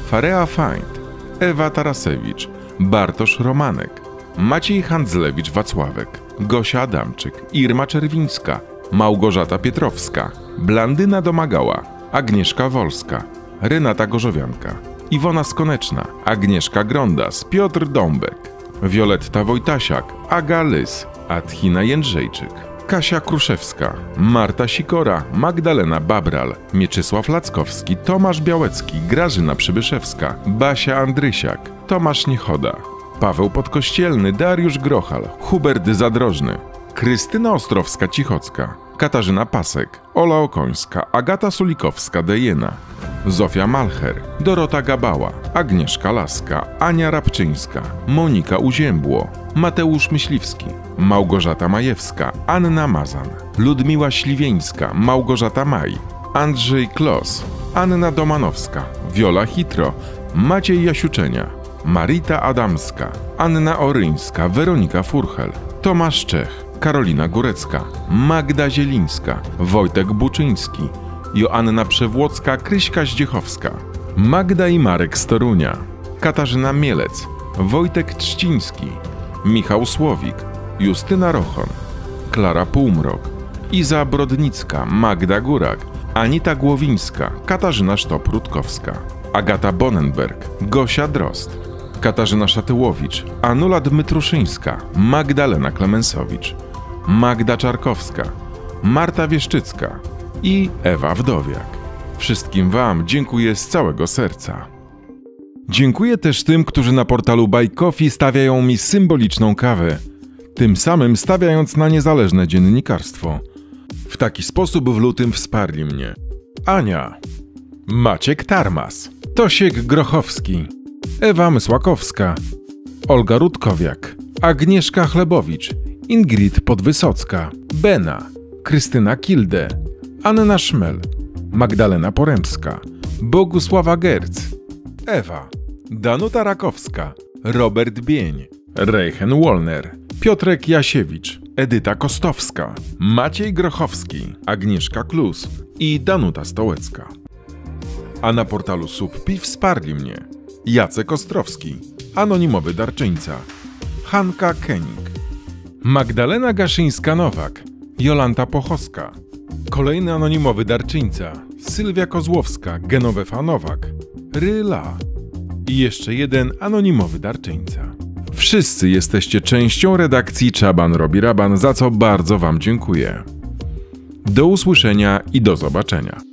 Farea Fajnt, Ewa Tarasewicz, Bartosz Romanek, Maciej Handzlewicz-Wacławek, Gosia Adamczyk, Irma Czerwińska, Małgorzata Pietrowska, Blandyna Domagała, Agnieszka Wolska, Renata Gorzowianka, Iwona Skoneczna, Agnieszka Grondas, Piotr Dąbek, Wioletta Wojtasiak, Aga Lys, Adhina Jędrzejczyk, Kasia Kruszewska, Marta Sikora, Magdalena Babral, Mieczysław Lackowski, Tomasz Białecki, Grażyna Przybyszewska, Basia Andrysiak, Tomasz Niechoda, Paweł Podkościelny, Dariusz Grochal, Hubert Zadrożny, Krystyna Ostrowska-Cichocka, Katarzyna Pasek, Ola Okońska, Agata Sulikowska-Dejena, Zofia Malcher, Dorota Gabała, Agnieszka Laska, Ania Rabczyńska, Monika Uziębło, Mateusz Myśliwski, Małgorzata Majewska, Anna Mazan, Ludmiła Śliwieńska, Małgorzata Maj, Andrzej Klos, Anna Domanowska, Wiola Hitro, Maciej Jasiuczenia, Marita Adamska, Anna Oryńska, Weronika Furchel, Tomasz Czech, Karolina Górecka, Magda Zielińska, Wojtek Buczyński, Joanna Przewłocka, Kryśka Zdziechowska, Magda i Marek z Torunia, Katarzyna Mielec, Wojtek Trzciński, Michał Słowik, Justyna Rochon, Klara Półmrok, Iza Brodnicka, Magda Górak, Anita Głowińska, Katarzyna Sztop-Rutkowska, Agata Bonenberg, Gosia Drozd, Katarzyna Szatyłowicz, Anula Dmytruszyńska, Magdalena Klemensowicz, Magda Czarkowska, Marta Wieszczycka i Ewa Wdowiak. Wszystkim Wam dziękuję z całego serca. Dziękuję też tym, którzy na portalu Buy Coffee stawiają mi symboliczną kawę, tym samym stawiając na niezależne dziennikarstwo. W taki sposób w lutym wsparli mnie Ania, Maciek Tarmas, Tosiek Grochowski, Ewa Mysłakowska, Olga Rutkowiak, Agnieszka Chlebowicz, Ingrid Podwysocka, Bena, Krystyna Kilde, Anna Szmel, Magdalena Poremska, Bogusława Gerc, Ewa, Danuta Rakowska, Robert Bień, Reichen Wolner, Piotrek Jasiewicz, Edyta Kostowska, Maciej Grochowski, Agnieszka Klus i Danuta Stołecka. A na portalu Subpi wsparli mnie Jacek Ostrowski, anonimowy darczyńca, Hanka Kening, Magdalena Gaszyńska-Nowak, Jolanta Pochowska, kolejny anonimowy darczyńca, Sylwia Kozłowska, Genowefa Nowak, Ryla i jeszcze jeden anonimowy darczyńca. Wszyscy jesteście częścią redakcji Czaban robi Raban, za co bardzo Wam dziękuję. Do usłyszenia i do zobaczenia.